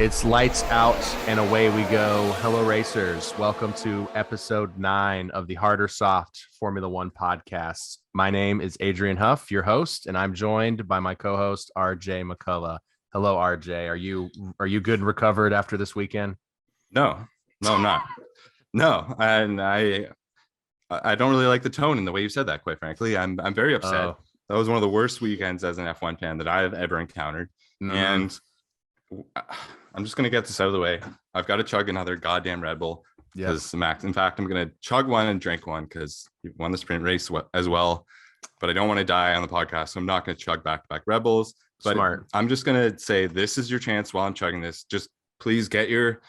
It's lights out and away we go. Hello, racers. Welcome to episode 9 of the Hard or Soft Formula One podcast. My name is Adrian Huff, your host, and I'm joined by my co-host RJ McCullough. Hello, RJ. Are you good and recovered after this weekend? No, I'm not. No, and I don't really like the tone and the way you said that. Quite frankly, I'm very upset. That was one of the worst weekends as an F1 fan that I've ever encountered, and I'm just gonna get this out of the way. I've got to chug another goddamn Red Bull because Max. In fact, I'm gonna chug one and drink one because he won the sprint race as well. But I don't want to die on the podcast, so I'm not gonna chug back-to-back Red Bulls. But Smart. I'm just gonna say this is your chance while I'm chugging this. Just please get your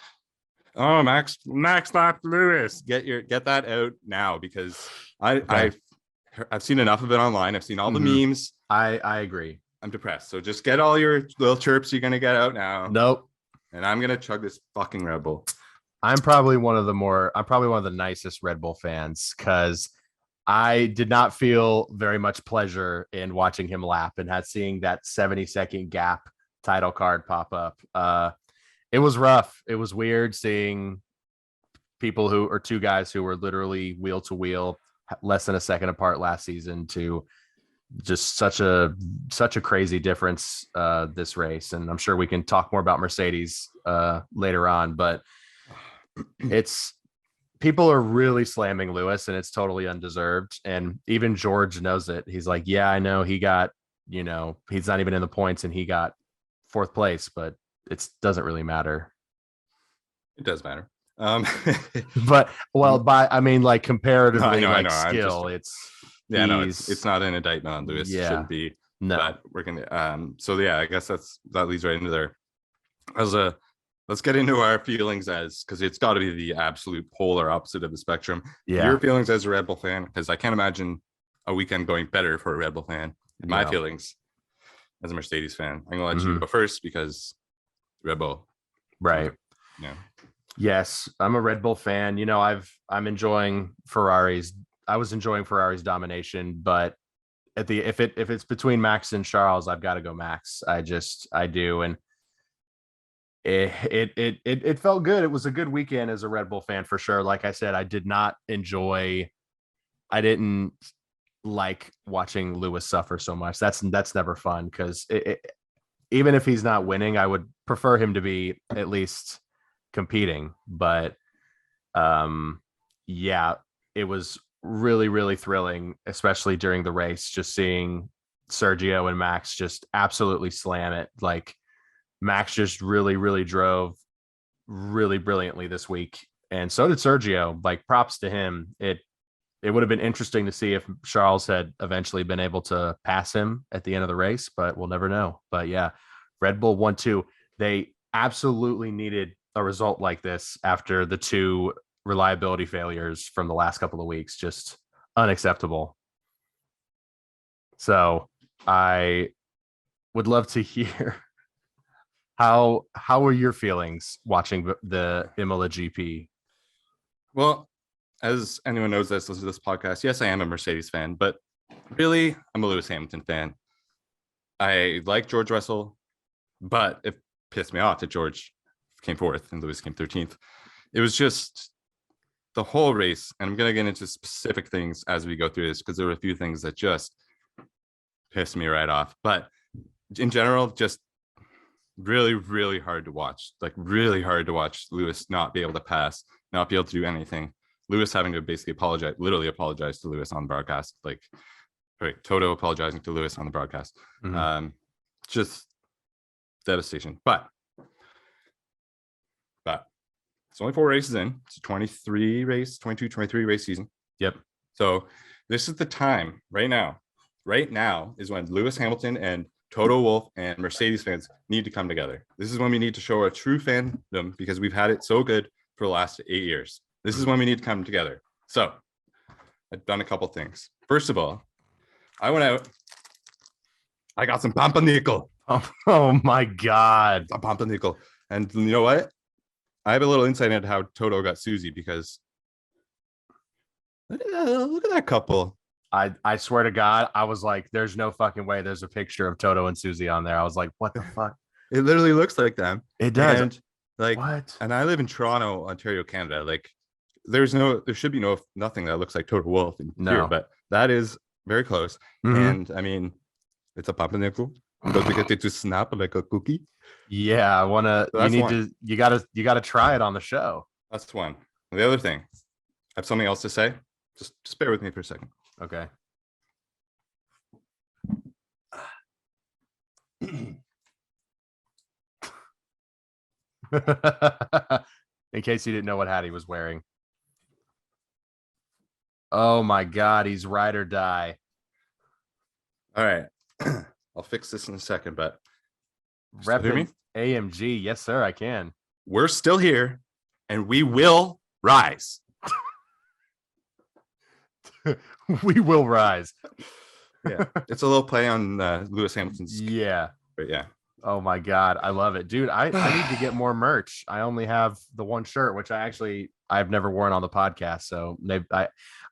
Max lapped Lewis. Get that out now because I've seen enough of it online. I've seen all the memes. I agree. I'm depressed. So just get all your little chirps you're gonna get out now. Nope. And I'm gonna chug this fucking Red Bull. I'm probably one of the nicest Red Bull fans because I did not feel very much pleasure in watching him lap and seeing that 70-second gap title card pop up. It was rough. It was weird seeing two guys who were literally wheel to wheel, less than a second apart last season, to just such a crazy difference this race. And I'm sure we can talk more about Mercedes later on, but people are really slamming Lewis and it's totally undeserved. And even George knows it. He's like, yeah, I know he got, he's not even in the points and he got 4th place, but it doesn't really matter. It does matter. But comparatively, skill, it's not an indictment on Lewis. It shouldn't be. No, but we're gonna I guess that leads right into there. Let's get into our feelings because it's got to be the absolute polar opposite of the spectrum. Your feelings as a Red Bull fan, because I can't imagine a weekend going better for a Red Bull fan. My feelings as a Mercedes fan. I'm gonna let you go first because Red Bull, right? Yeah. Yes, I'm a Red Bull fan. I'm enjoying Ferrari's. I was enjoying Ferrari's domination, but if it's between Max and Charles, I've got to go Max. I do, and it felt good. It was a good weekend as a Red Bull fan for sure. Like I said, I didn't like watching Lewis suffer so much. That's never fun because even if he's not winning, I would prefer him to be at least competing. But it was really, really thrilling, especially during the race, just seeing Sergio and Max just absolutely slam it. Like Max just really, really drove really brilliantly this week. And so did Sergio. Like, props to him. It would have been interesting to see if Charles had eventually been able to pass him at the end of the race, but we'll never know. But yeah, Red Bull 1-2. They absolutely needed a result like this after the 2 reliability failures from the last couple of weeks. Just unacceptable. So I would love to hear how were your feelings watching the Imola GP? Well, as anyone knows that's listened to this podcast, yes, I am a Mercedes fan, but really, I'm a Lewis Hamilton fan. I like George Russell, but it pissed me off that George came 4th and Lewis came 13th. It was just the whole race, and I'm going to get into specific things as we go through this because there were a few things that just pissed me right off. But in general, just really, really hard to watch. Like, really hard to watch Lewis not be able to pass, not be able to do anything. Lewis having to basically literally apologize to Lewis on the broadcast. Toto apologizing to Lewis on the broadcast. Just devastation. But it's only 4 races in. It's a 23 race season. Yep. So this is the time right now. Right now is when Lewis Hamilton and Toto Wolff and Mercedes fans need to come together. This is when we need to show our true fandom because we've had it so good for the last 8 years. This is when we need to come together. So I've done a couple things. First of all, I went out. I got some pumpernickel. Oh my God. Some pumpernickel. And you know what? I have a little insight into how Toto got Susie because look at that couple. I swear to God, I was like, there's no fucking way there's a picture of Toto and Susie on there. I was like, what the fuck? It literally looks like them. It does. And like, What? and I live in Toronto, Ontario, Canada. Like, there should be nothing that looks like Total Wolf in here, No. but that is very close. Mhm. And I mean, it's a pumpernickel. Don't get it to snap like a cookie. Yeah, I want to So you that's need one. to you got to try it on the show. That's one. The other thing, I have something else to say. Just bear with me for a second. Okay. In case you didn't know what hat he was wearing. Oh my God, he's ride or die. All right. I'll fix this in a second, but still hear me? Reppin' AMG. Yes, sir, I can. We're still here and we will rise. We will rise. Yeah. It's a little play on Lewis Hamilton's. Yeah. But yeah. Oh my God, I love it, dude. I need to get more merch. I only have the one shirt, which I've never worn on the podcast. So maybe I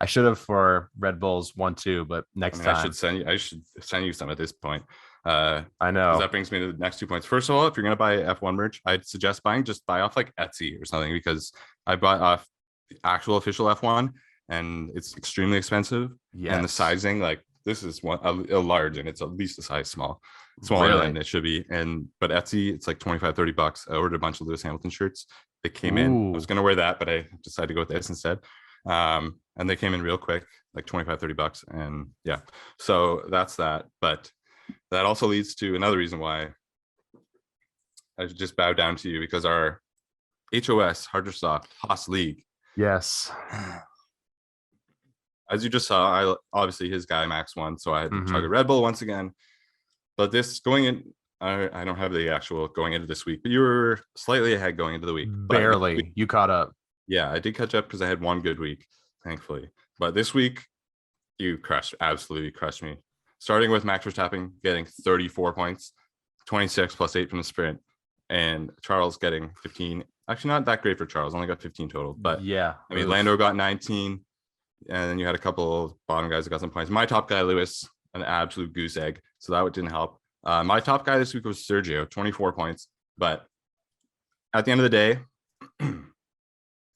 should have for Red Bulls 1-2, but next time I should send you some at this point. I know that brings me to the next 2 points. First of all, if you're gonna buy F1 merch, I'd suggest just buy off like Etsy or something, because I bought off the actual official F1 and it's extremely expensive. Yes. And the sizing, like this is a large and it's at least a size smaller than it should be. But Etsy, it's like $25-$30. I ordered a bunch of Lewis Hamilton shirts. They came in. I was gonna wear that, but I decided to go with this instead. And they came in real quick, like $25-$30. And yeah, so that's that. But that also leads to another reason why I should just bow down to you, because our HOS Harder Soft Haas League. Yes. As you just saw, I obviously his guy Max won, so I had to chug a Red Bull once again. But this going in, I don't have the actual going into this week, but you were slightly ahead going into the week. Barely. You caught up. Yeah, I did catch up because I had one good week, thankfully. But this week, you absolutely crushed me. Starting with Max Verstappen getting 34 points, 26 plus 8 from the sprint, and Charles getting 15. Actually, not that great for Charles. Only got 15 total. But yeah, I mean, Lando got 19, and then you had a couple of bottom guys that got some points. My top guy, Lewis, an absolute goose egg, so that didn't help. My top guy this week was Sergio, 24 points. But at the end of the day,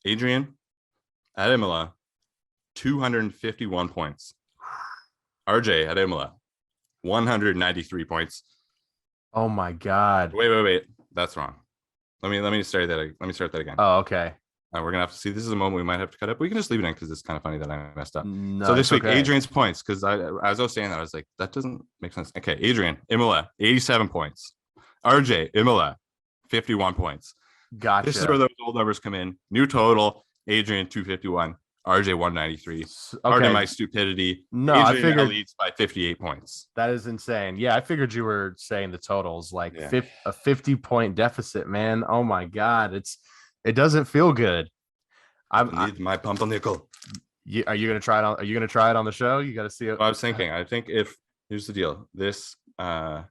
Adrian at Imola, 251 points. RJ at Imola, 193 points. Oh my God. Wait. That's wrong. Let me start that again. Oh, okay. We're gonna have to see. This is a moment we might have to cut up. We can just leave it in because it's kind of funny that I messed up. No, so this week, okay. Adrian's points, because as I was saying that, I was like, that doesn't make sense. Okay, Adrian, Imola, 87 points. RJ, Imola, 51 points. Gotcha. This is where those old numbers come in. New total, Adrian, 251. RJ 193. Okay. Pardon my stupidity. No, Adrian I figured leads by 58 points. That is insane. Yeah, I figured you were saying the totals, like a 50-point deficit, man. Oh my God, it doesn't feel good. I need my pumpernickel. Are you gonna try it on? Are you gonna try it on the show? You got to see it. I was thinking. I think here's the deal. This has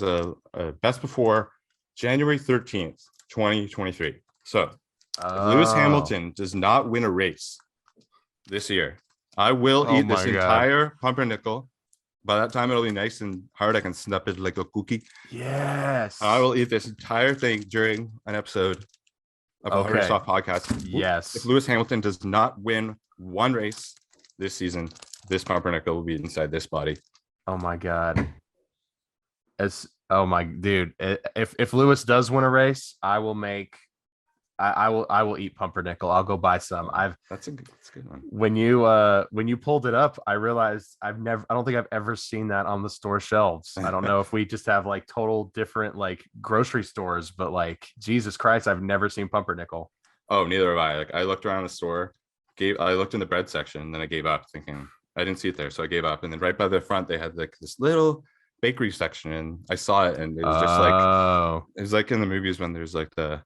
a best before January 13th, 2023. So. Lewis Hamilton does not win a race this year, I will eat this entire pumpernickel. By that time, it'll be nice and hard. I can snap it like a cookie. Yes. I will eat this entire thing during an episode of the Hard Soft podcast. Yes. If Lewis Hamilton does not win one race this season, this pumpernickel will be inside this body. Oh my God. Dude. If Lewis does win a race, I will eat pumpernickel. I'll go buy some. That's a good one. When you pulled it up, I realized I don't think I've ever seen that on the store shelves. I don't know if we just have like total different like grocery stores, but like Jesus Christ, I've never seen pumpernickel. Oh, neither have I. Like I looked around the store, I looked in the bread section, and then I gave up thinking I didn't see it there. So I gave up. And then right by the front, they had like this little bakery section, and I saw it, and it was just like it was like in the movies when there's like the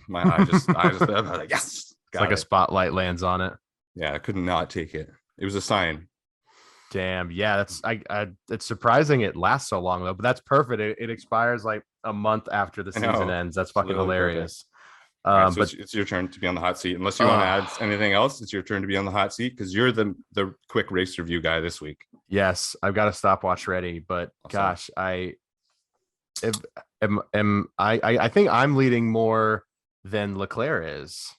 my eye just I was like, yes, it's like a spotlight lands on it. Yeah, I could not take it. It was a sign. Damn. Yeah, that's it's surprising it lasts so long though, but that's perfect. It expires like a month after the season ends. That's fucking hilarious. Right, so it's your turn to be on the hot seat. Unless you want to add anything else, it's your turn to be on the hot seat because you're the quick race review guy this week. Yes, I've got a stopwatch ready, but Also, gosh, am, I think I'm leading more than Leclerc is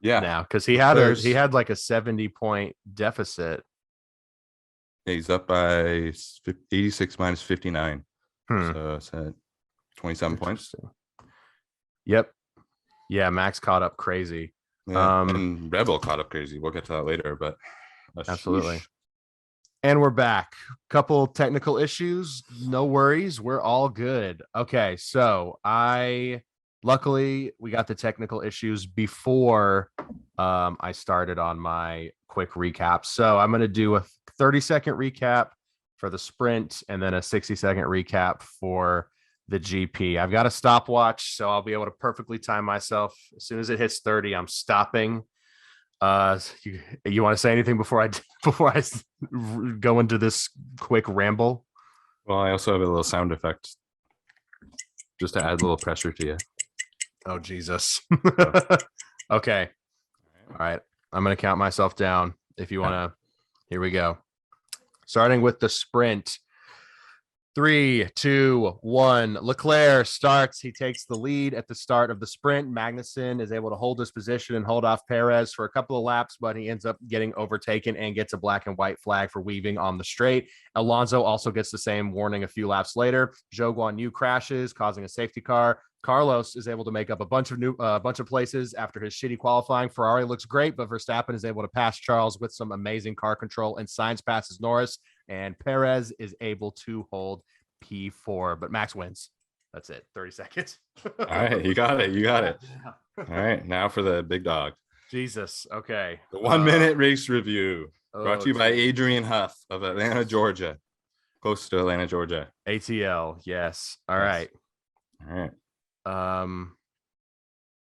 yeah, now because he Leclerc's had like a 70-point deficit. he's up by 86 minus 59. Hmm. So it's at 27 points. Interesting. Yep. Yeah, Max caught up crazy. Yeah. Um, And Red Bull caught up crazy. We'll get to that later, but absolutely. sheesh. And we're back. Couple technical issues. No worries. We're all good. Okay. So luckily we got the technical issues before I started on my quick recap. So I'm going to do a 30-second recap for the sprint and then a 60-second recap for the GP. I've got a stopwatch, so I'll be able to perfectly time myself. As soon as it hits 30, I'm stopping. You want to say anything before I before I go into this quick ramble? Well, I also have a little sound effect just to add a little pressure to you. Oh Jesus. Okay. All right. I'm gonna count myself down. If you want to, here we go. Starting with the sprint. 3, 2, 1. Leclerc starts. He takes the lead at the start of the sprint. Magnussen is able to hold his position and hold off Perez for a couple of laps, but he ends up getting overtaken and gets a black and white flag for weaving on the straight. Alonso also gets the same warning a few laps later. Zhou Guan Yu crashes, causing a safety car. Carlos is able to make up a bunch of places after his shitty qualifying. Ferrari looks great, but Verstappen is able to pass Charles with some amazing car control, and Sainz passes Norris, and Perez is able to hold P4, but Max wins. That's it. 30 seconds. All right, you got it. You got it. All right, now for the big dog. Jesus. Okay. The 1 minute race review brought to you by geez. Adrian Huff of Atlanta, Georgia. Close to Atlanta, Georgia. ATL. Yes. All Yes. right. All right.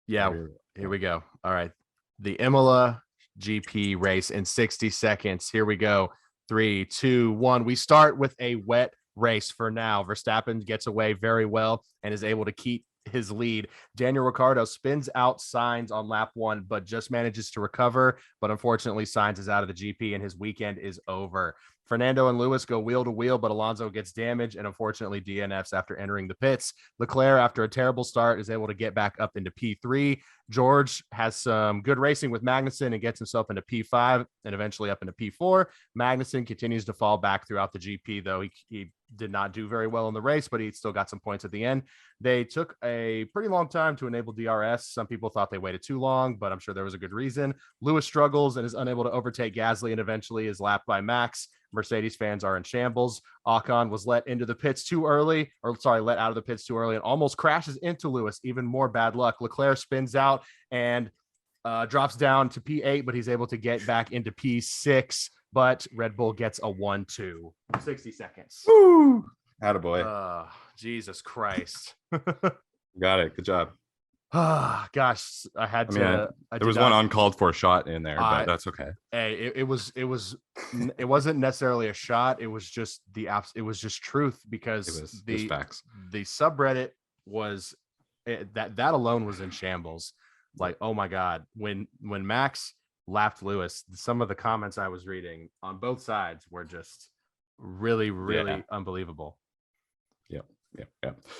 Yeah, here we go. All right. The Imola GP race in 60 seconds. Here we go. 3, 2, 1. We start with a wet race for now. Verstappen gets away very well and is able to keep his lead. Daniel Ricciardo spins out Sainz on lap 1, but just manages to recover. But unfortunately, Sainz is out of the GP and his weekend is over. Fernando and Lewis go wheel to wheel, but Alonso gets damaged and unfortunately DNFs after entering the pits. Leclerc, after a terrible start, is able to get back up into P3. George has some good racing with Magnussen and gets himself into P5 and eventually up into P4. Magnussen continues to fall back throughout the GP, though he did not do very well in the race, but he still got some points at the end. They took a pretty long time to enable DRS. Some people thought they waited too long, but I'm sure there was a good reason. Lewis struggles and is unable to overtake Gasly and eventually is lapped by Max. Mercedes fans are in shambles. Ocon was let into the pits too early, let out of the pits too early and almost crashes into Lewis. Even more bad luck. Leclerc spins out and drops down to P8, but he's able to get back into P6. But Red Bull gets a 1-2. 60 seconds. Woo! Attaboy. Jesus Christ. Got it. Good job. Gosh, I had I mean, to. there was one uncalled for shot in there, but that's okay. Hey, it wasn't necessarily a shot. It was just it was just truth because It was facts. the subreddit was that alone was in shambles. Like, oh my God, when Max lapped Lewis, some of the comments I was reading on both sides were just really, really unbelievable. Yep.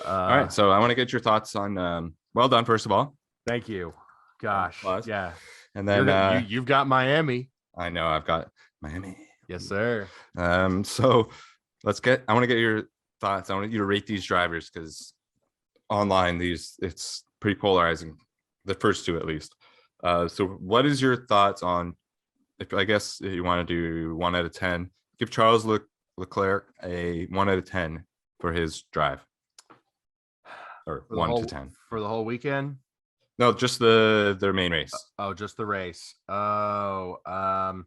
All right, so I want to get your thoughts on. Well done, first of all. Thank you. Gosh, yeah. And then you've got Miami. I know I've got Miami. Yes, sir. So I want to get your thoughts. I want you to rate these drivers because online it's pretty polarizing. The first two at least. So what is your thoughts on if you want to do 1 out of 10, give Charles Leclerc a 1 out of 10 for his drive. Or 1 to 10 for the whole weekend. No, just their main race. Just the race. Honestly,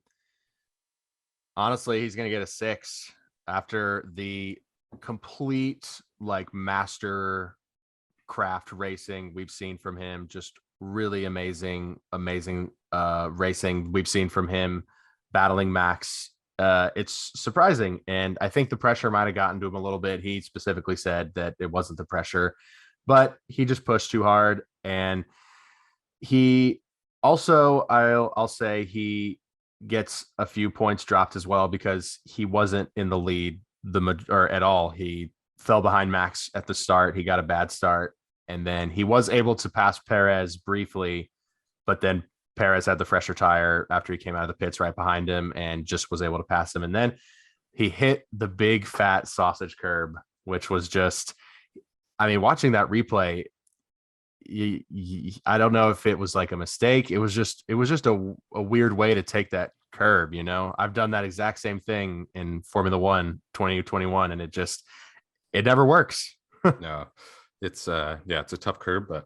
he's gonna get a 6 after the complete master craft racing we've seen from him. Just really amazing racing we've seen from him battling Max. It's surprising, and I think the pressure might have gotten to him a little bit. He specifically said that it wasn't the pressure, but he just pushed too hard. And he also, I'll say he gets a few points dropped as well because he wasn't in the lead or at all. He fell behind Max at the start. He got a bad start, and then he was able to pass Perez briefly, but then Perez had the fresher tire after he came out of the pits right behind him and just was able to pass him. And then he hit the big fat sausage curb, which was just, I mean, watching that replay, I don't know if it was like a mistake. It was just a weird way to take that curb. I've done that exact same thing in Formula One 2021, and it never works. No, it's yeah, it's a tough curb, but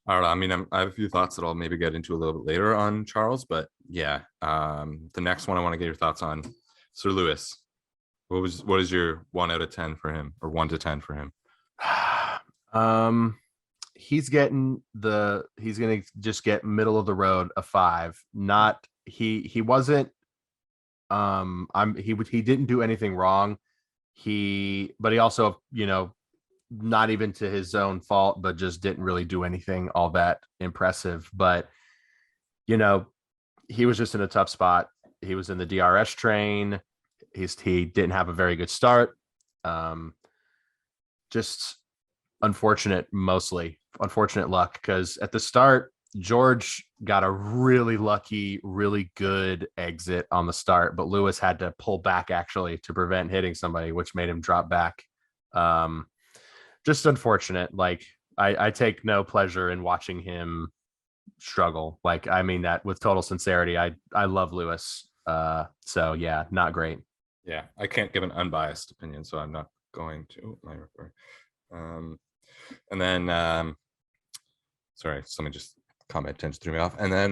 I don't know. I mean, I have a few thoughts that I'll maybe get into a little bit later on Charles, but yeah, the next one I want to get your thoughts on Sir Lewis. What is your 1 out of 10 for him, or 1 to 10 for him? He's gonna just get middle of the road a 5. Not he wasn't he didn't do anything wrong. But he also, not even to his own fault, but just didn't really do anything all that impressive. But he was just in a tough spot. He was in the DRS train. He didn't have a very good start. Just unfortunate luck, because at the start George got a really lucky, really good exit on the start, but Lewis had to pull back actually to prevent hitting somebody, which made him drop back. Just unfortunate. Like, I take no pleasure in watching him struggle. Like, I mean that with total sincerity. I love Lewis. So yeah, not great. Yeah, I can't give an unbiased opinion, so I'm not going to. And then sorry, something just caught my attention, threw me off. And then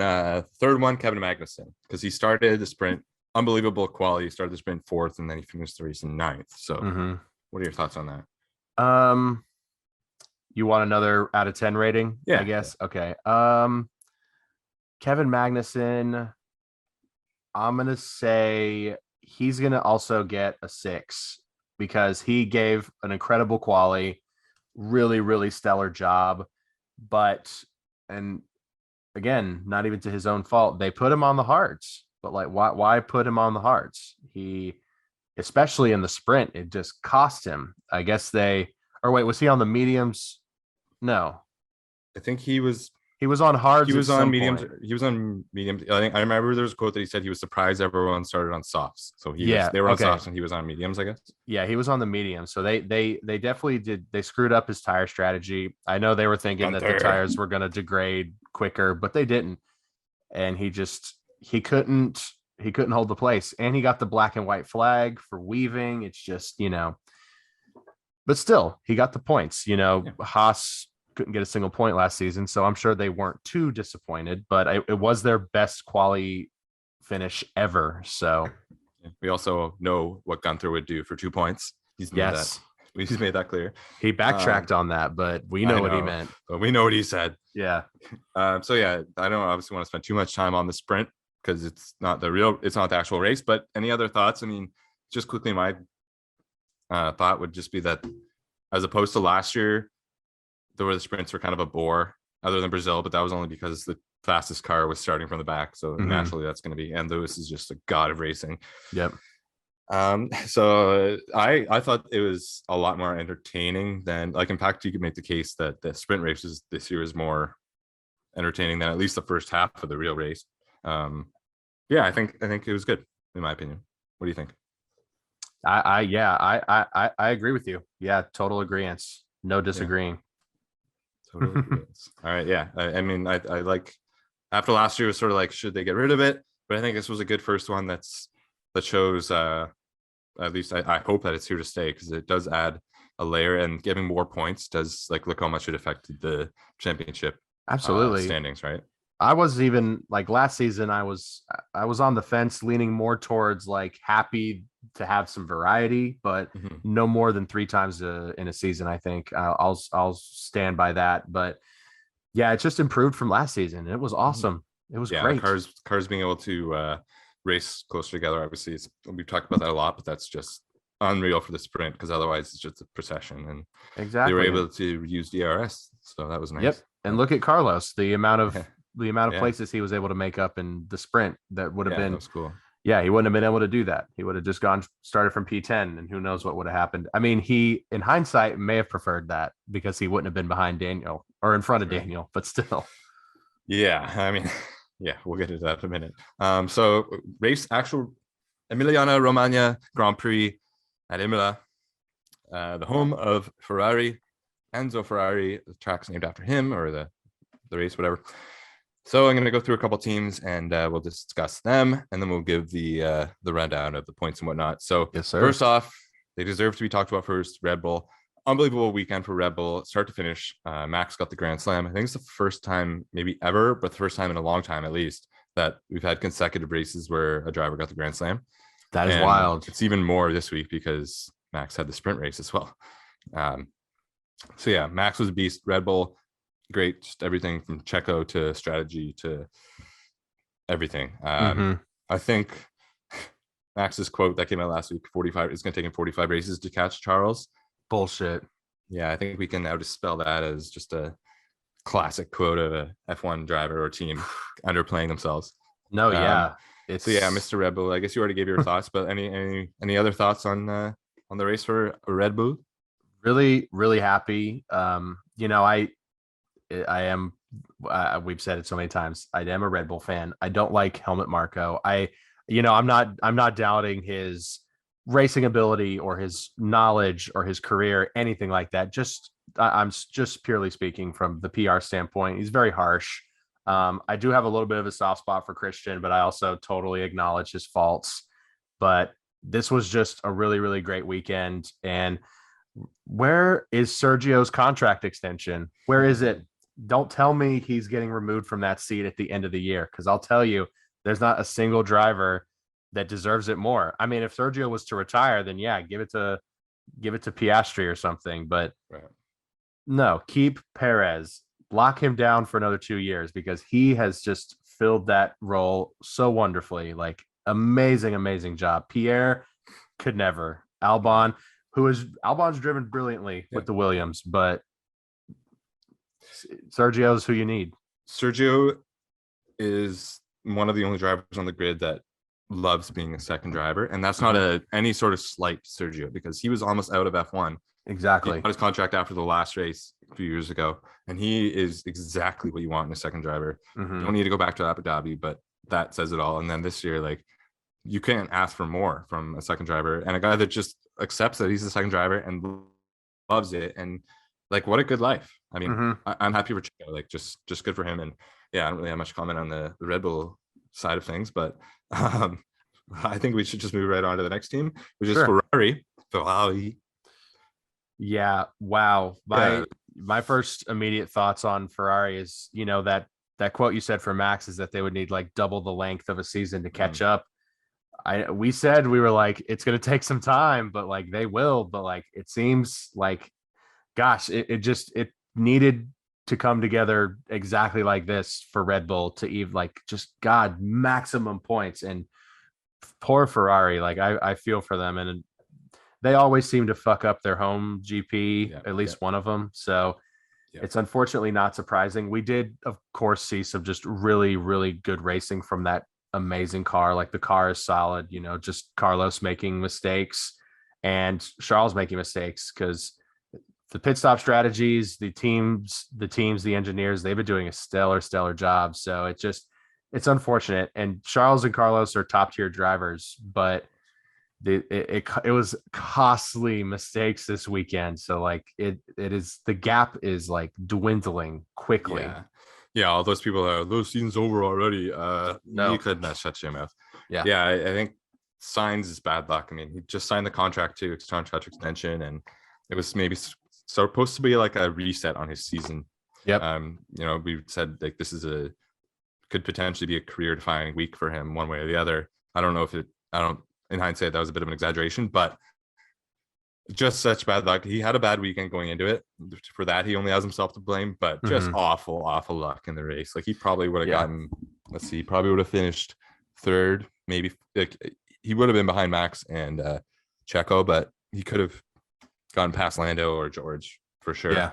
third one, Kevin Magnussen, because he started the sprint, unbelievable quality. He started the sprint 4th, and then he finished the race in 9th. So what are your thoughts on that? You want another out of 10 rating? Yeah, I guess. Yeah. Okay. Kevin Magnussen, I'm gonna say he's gonna also get a 6, because he gave an incredible quali, really, really stellar job. And again, not even to his own fault. They put him on the hards, but like, why put him on the hards? Especially in the sprint, it just cost him. I guess was he on the mediums? No, I think he was on hards. He was on mediums. He was on mediums. I think I remember there was a quote that he said he was surprised everyone started on softs. So they were on softs and he was on mediums, I guess. Yeah, he was on the medium. So they definitely did. They screwed up his tire strategy. I know they were thinking that the tires were going to degrade quicker, but they didn't. And he couldn't hold the place. And he got the black and white flag for weaving. It's just, but still he got the points. Haas couldn't get a single point last season, so I'm sure they weren't too disappointed, but it was their best quali finish ever. So we also know what Gunther would do for 2 points. He's made that clear. He backtracked on that, but we know what he meant. But we know what he said. Yeah. So yeah, I don't obviously want to spend too much time on the sprint because it's not the actual race. But any other thoughts? I mean, just quickly, my thought would just be that as opposed to last year, the sprints were kind of a bore, other than Brazil, but that was only because the fastest car was starting from the back. So naturally that's going to be, and Lewis is just a god of racing. Yep. So I thought it was a lot more entertaining than, like, in fact, you could make the case that the sprint races this year is more entertaining than at least the first half of the real race. Yeah, I think it was good in my opinion. What do you think? I agree with you. Yeah, total agreement. No disagreeing. Yeah. Totally agreement. All right, yeah. I mean, I like, after last year was sort of like, should they get rid of it? But I think this was a good first one that shows at least I hope that it's here to stay, because it does add a layer, and giving more points does, like, look how much it affected the championship absolutely standings, right? I was even like last season, I was on the fence, leaning more towards like happy to have some variety, but no more than 3 times in a season. I think I'll stand by that. But yeah, it just improved from last season. It was awesome. It was great. Cars being able to race closer together. Obviously, we've talked about that a lot, but that's just unreal for the sprint, because otherwise it's just a procession. And exactly, they were able to use DRS, so that was nice. Yep. And look at Carlos, the amount of the amount of Yeah. places he was able to make up in the sprint that would have Yeah, that been, was cool. yeah, he wouldn't have been able to do that. He would have just gone started from P10 and who knows what would have happened. I mean, he in hindsight may have preferred that because he wouldn't have been behind Daniel or in front of Right. Daniel, but still. Yeah, I mean, yeah, we'll get into that in a minute. So race actual Emiliana Romagna Grand Prix at Imola, the home of Ferrari. Enzo Ferrari, the track's named after him, or the race, whatever. So I'm going to go through a couple teams and we'll discuss them, and then we'll give the rundown of the points and whatnot. So Yes, sir. first off, they deserve to be talked about first. Red Bull, unbelievable weekend for Red Bull, start to finish. Max got the Grand Slam. I think it's the first time, maybe ever, but the first time in a long time at least, that we've had consecutive races where a driver got the Grand Slam. That is And wild. it's even more this week because Max had the sprint race as well. So yeah, Max was a beast. Red Bull, great, just everything from Checo to strategy to everything. I think Max's quote that came out last week, 45, it's going to take him 45 races to catch Charles. Bullshit. Yeah, I think we can now dispel that as just a classic quote of a F1 driver or team underplaying themselves. No, yeah. So yeah, Mr. Red Bull, I guess you already gave your thoughts, but any other thoughts on the race for Red Bull? Really, really happy. You know, I am. We've said it so many times. I am a Red Bull fan. I don't like Helmut Marko. I'm not doubting his racing ability or his knowledge or his career, anything like that. I'm just purely speaking from the PR standpoint. He's very harsh. I do have a little bit of a soft spot for Christian, but I also totally acknowledge his faults. But this was just a really, really great weekend. And where is Sergio's contract extension? Where is it? Don't tell me he's getting removed from that seat at the end of the year, because I'll tell you, there's not a single driver that deserves it more. I mean, if Sergio was to retire, then yeah, give it to Piastri or something. But right. No, keep Perez, lock him down for another 2 years because he has just filled that role so wonderfully. Like amazing, amazing job. Pierre could never. Albon's driven brilliantly with the Williams, but Sergio's who you need. Sergio is one of the only drivers on the grid that loves being a second driver, and that's not any sort of slight to Sergio because he was almost out of F1. Exactly. He got his contract after the last race a few years ago, and he is exactly what you want in a second driver. You don't need to go back to Abu Dhabi, but that says it all. And then this year, like, you can't ask for more from a second driver and a guy that just accepts that he's a second driver and loves it. And like, what a good life. I mean, I'm happy for Chico, like just good for him. And yeah, I don't really have much comment on the Red Bull side of things, but I think we should just move right on to the next team, which is Ferrari. Yeah. Wow. My first immediate thoughts on Ferrari is, you know, that quote you said for Max is that they would need like double the length of a season to catch up. We said we were like, it's going to take some time, but like they will. But like, it seems like, gosh, it needed to come together exactly like this for Red Bull to even like just maximum points. And poor Ferrari, like I feel for them, and they always seem to fuck up their home GP, at least one of them. So it's unfortunately not surprising. We did, of course, see some just really, really good racing from that amazing car. Like the car is solid, you know, just Carlos making mistakes and Charles making mistakes because the pit stop strategies, the teams, the engineers, they've been doing a stellar job. So it's unfortunate. And Charles and Carlos are top tier drivers, but it was costly mistakes this weekend. So like it is, the gap is like dwindling quickly. Yeah, all those people are, those season's over already. No, you could not shut your mouth. Yeah, I think Sainz is bad luck. I mean, he just signed the contract to contract extension, and it was maybe supposed to be like a reset on his season. Yep. You know, we said like this is could potentially be a career defining week for him one way or the other. I don't know if in hindsight that was a bit of an exaggeration, but just such bad luck. He had a bad weekend going into it. For that, he only has himself to blame, but just awful luck in the race. Like he probably would have gotten, probably would have finished third, maybe. Like he would have been behind Max and Checo, but he could have gotten past Lando or George for sure. Yeah.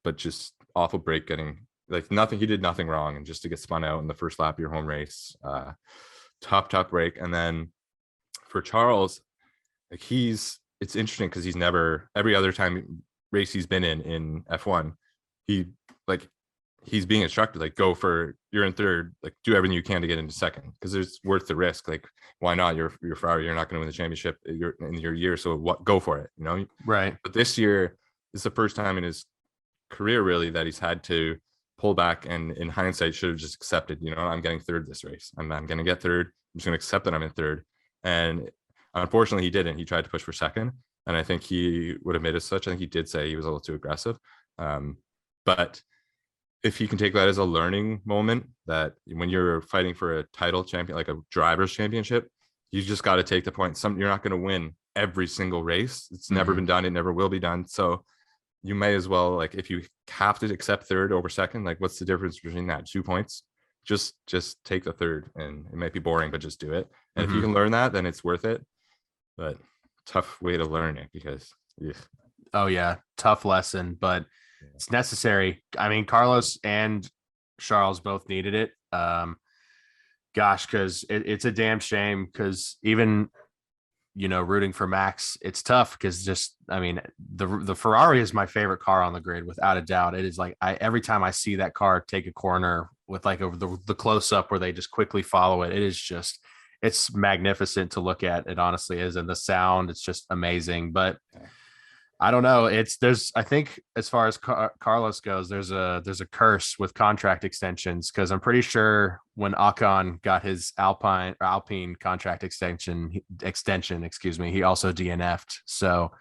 But just awful break getting like nothing. He did nothing wrong, and just to get spun out in the first lap of your home race, tough break. And then for Charles, like it's interesting because he's never every other time race he's been in F1, he like he's being instructed like go for you're in third, like do everything you can to get into second because it's worth the risk. Like why not? You're Ferrari, you're not going to win the championship you're in your year, so what? Go for it, you know. Right. But this year is the first time in his career really that he's had to pull back and in hindsight should have just accepted, you know, I'm getting third this race. I'm going to get third. I'm just going to accept that I'm in third. And unfortunately, he didn't. He tried to push for second. And I think he would have made it such. I think he did say he was a little too aggressive. But if he can take that as a learning moment, that when you're fighting for a title champion, like a driver's championship, you just got to take the point. You're not going to win every single race. It's never been done. It never will be done. So you may as well, like, if you have to accept third over second, like, what's the difference between that? 2 points. Just take the third, and it might be boring, but just do it. And if you can learn that, then it's worth it. But tough way to learn it because Oh yeah, tough lesson, but it's necessary. I mean, Carlos and Charles both needed it. Gosh, because it's a damn shame. Because even rooting for Max, it's tough because just I mean, the Ferrari is my favorite car on the grid without a doubt. It is like every time I see that car take a corner with like over the close up where they just quickly follow it, it is just it's magnificent to look at. It honestly is, and the sound, it's just amazing. But I don't know. I think as far as Carlos goes, there's a curse with contract extensions because I'm pretty sure when Ocon got his Alpine contract extension, excuse me, he also DNF'd. So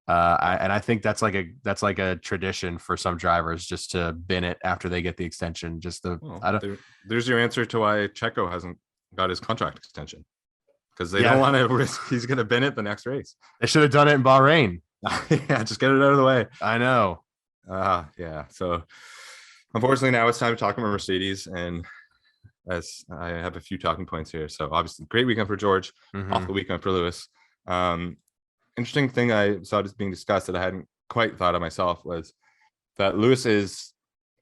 I think that's like a tradition for some drivers just to bin it after they get the extension. There's your answer to why Checo hasn't got his contract extension because they don't want to risk he's going to bin it the next race. They should have done it in Bahrain. Yeah, just get it out of the way. I know. Yeah. So unfortunately, now it's time to talk about Mercedes, and as I have a few talking points here. So obviously, great weekend for George, awful weekend for Lewis. Interesting thing I saw just being discussed that I hadn't quite thought of myself was that Lewis is,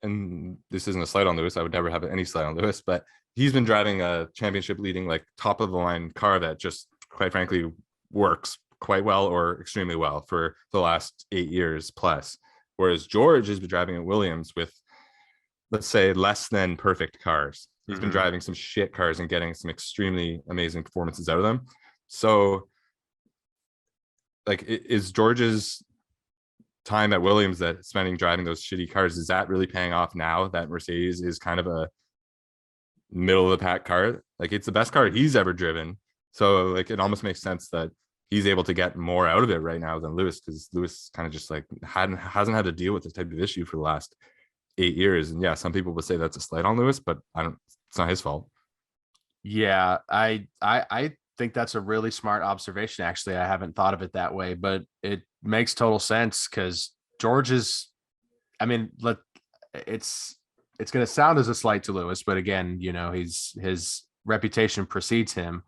and this isn't a slight on Lewis, I would never have any slight on Lewis, but he's been driving a championship leading, like top of the line car that just quite frankly works quite well or extremely well for the last 8 years plus. Whereas George has been driving at Williams with, let's say, less than perfect cars. He's been driving some shit cars and getting some extremely amazing performances out of them. So like, is George's time at Williams that spending driving those shitty cars, is that really paying off now that Mercedes is kind of a middle of the pack car? Like, it's the best car he's ever driven. So like, it almost makes sense that he's able to get more out of it right now than Lewis, because Lewis kind of just like hasn't had to deal with this type of issue for the last 8 years. And yeah, some people would say that's a slight on Lewis, but it's not his fault. Yeah, I think that's a really smart observation. Actually, I haven't thought of it that way, but it makes total sense because George is, I mean, it's going to sound as a slight to Lewis, but again, his reputation precedes him,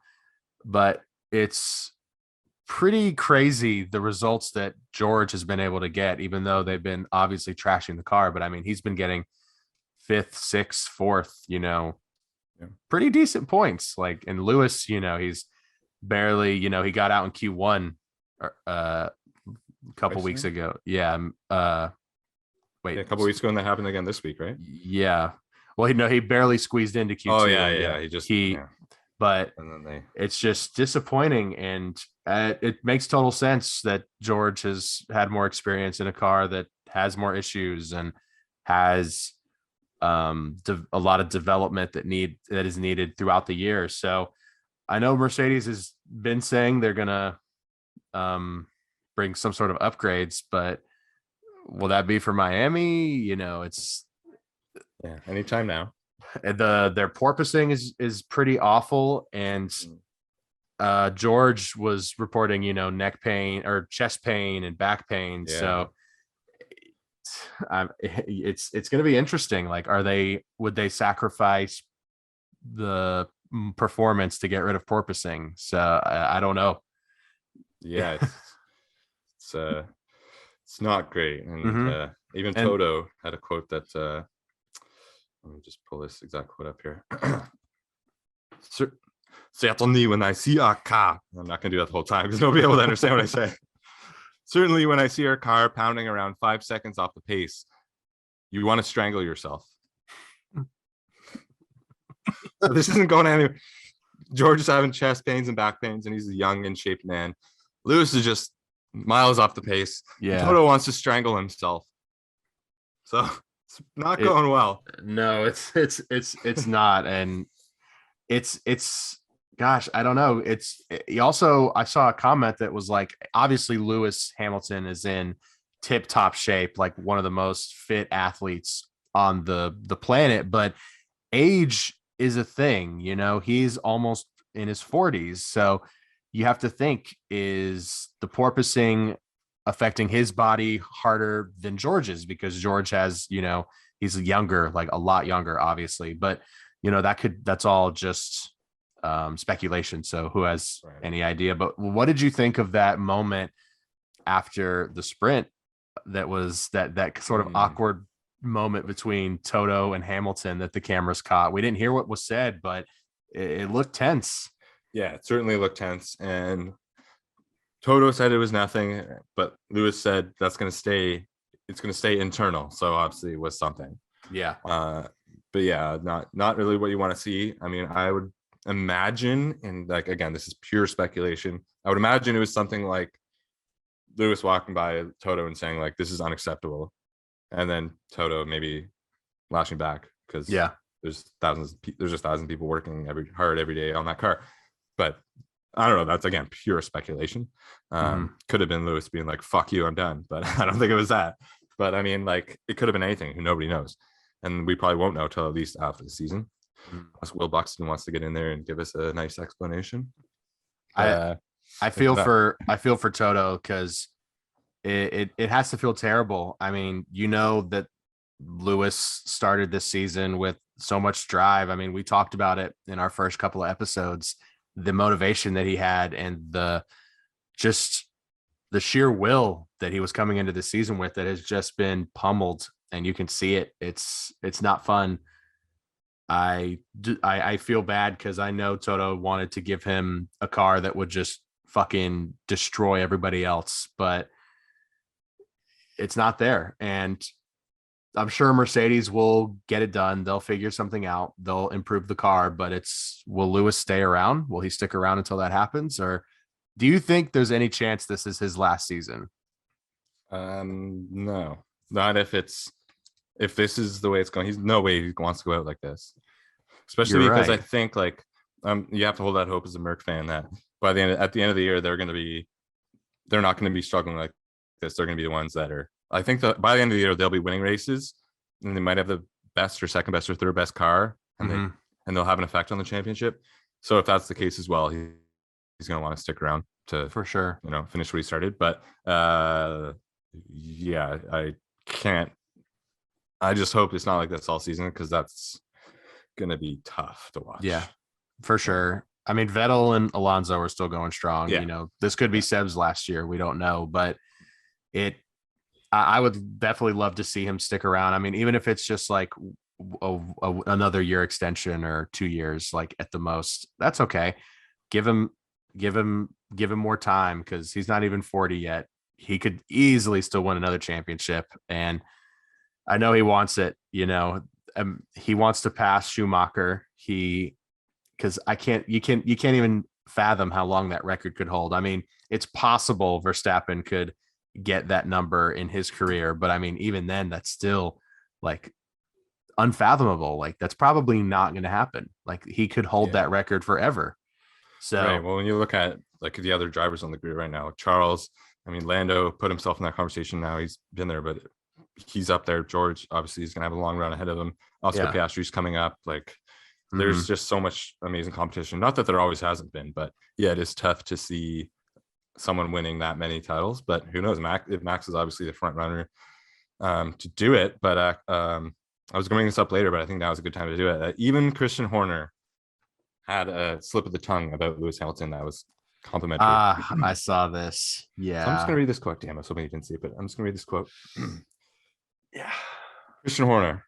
but it's pretty crazy the results that George has been able to get, even though they've been obviously trashing the car. But I mean, he's been getting 5th, 6th, 4th, pretty decent points. Like, and Lewis, he's barely, he got out in Q1 a couple weeks ago. Yeah. Wait, a couple weeks ago, and that happened again this week, right? Yeah. Well, he barely squeezed into Q2. Oh yeah. But it's just disappointing, and it makes total sense that George has had more experience in a car that has more issues and has a lot of development that is needed throughout the year. So I know Mercedes has been saying they're gonna bring some sort of upgrades, but will that be for Miami? It's anytime now. Their porpoising is pretty awful, and George was reporting neck pain or chest pain and back pain. So it's going to be interesting. Like, would they sacrifice the performance to get rid of porpoising? So I don't know. Yeah, it's not great. And even Toto had a quote that Let me just pull this exact quote up here. Certainly, when I see our car, I'm not going to do that the whole time because nobody will be able to understand what I say. Certainly, when I see our car pounding around 5 seconds off the pace, you want to strangle yourself. So this isn't going anywhere. George is having chest pains and back pains, and he's a young and shaped man. Lewis is just miles off the pace. Yeah. Toto wants to strangle himself. So it's not going well. No, it's not. And it's gosh, I don't know. I saw a comment that was like, obviously Lewis Hamilton is in tip top shape, like one of the most fit athletes on the planet, but age is a thing, he's almost in his 40s. So you have to think, is the porpoising affecting his body harder than George's? Because George has, he's younger, like a lot younger, obviously, but that's all just speculation. So who has any idea? But what did you think of that moment after the sprint? That was that sort of awkward moment between Toto and Hamilton that the cameras caught. We didn't hear what was said, but it looked tense. Yeah, it certainly looked tense. And Toto said it was nothing, but Lewis said that's going to stay. It's going to stay internal. So obviously it was something. Yeah. But yeah, not really what you want to see. I mean, I would imagine, and like, again, this is pure speculation. I would imagine it was something like Lewis walking by Toto and saying like, this is unacceptable. And then Toto maybe lashing back because there's just thousands of people working hard every day on that car. But I don't know. That's, again, pure speculation. Could have been Lewis being like, fuck you, I'm done. But I don't think it was that. But I mean, like, it could have been anything. Nobody knows. And we probably won't know till at least after the season. Unless Will Buxton wants to get in there and give us a nice explanation. I feel for Toto because it has to feel terrible. I mean, that Lewis started this season with so much drive. I mean, we talked about it in our first couple of episodes, the motivation that he had and the sheer will that he was coming into the season with that has just been pummeled, and you can see it. It's not fun. I feel bad because I know Toto wanted to give him a car that would just fucking destroy everybody else, but it's not there. And I'm sure Mercedes will get it done. They'll figure something out. They'll improve the car, but will Lewis stay around? Will he stick around until that happens? Or do you think there's any chance this is his last season? No, not if this is the way it's going. He's no way he wants to go out like this, especially because I think like, you have to hold that hope as a Merc fan that at the end of the year, they're not going to be struggling like this. They're going to be the ones that are, I think that by the end of the year, they'll be winning races and they might have the best or second best or third best car and they'll have an effect on the championship. So if that's the case as well, he's going to want to stick around to, for sure, finish what he started. But yeah, I just hope it's not like this all season because that's going to be tough to watch. Yeah, for sure. I mean, Vettel and Alonso are still going strong. Yeah. This could be Seb's last year. We don't know, but I would definitely love to see him stick around. I mean, even if it's just like another year extension or 2 years, like at the most, that's okay. Give him more time because he's not even 40 yet. He could easily still win another championship. And I know he wants it, he wants to pass Schumacher. Because you can't even fathom how long that record could hold. I mean, it's possible Verstappen could get that number in his career, but I mean, even then, that's still like unfathomable. Like that's probably not going to happen. Like he could hold that record forever. So, right. Well, when you look at like the other drivers on the grid right now, Charles, I mean, Lando put himself in that conversation now. He's been there, but he's up there. George, obviously, he's going to have a long run ahead of him. Oscar Piastri's coming up. Like, there's just so much amazing competition. Not that there always hasn't been, but yeah, it is tough to see someone winning that many titles. But who knows? Max is obviously the front runner to do it. But I was going to bring this up later, but I think now is a good time to do it. Even Christian Horner had a slip of the tongue about Lewis Hamilton that was complimentary. I saw this. Yeah. So I'm just going to read this quote. Damn, I was hoping you didn't see it, but I'm just going to read this quote. Yeah. Christian Horner.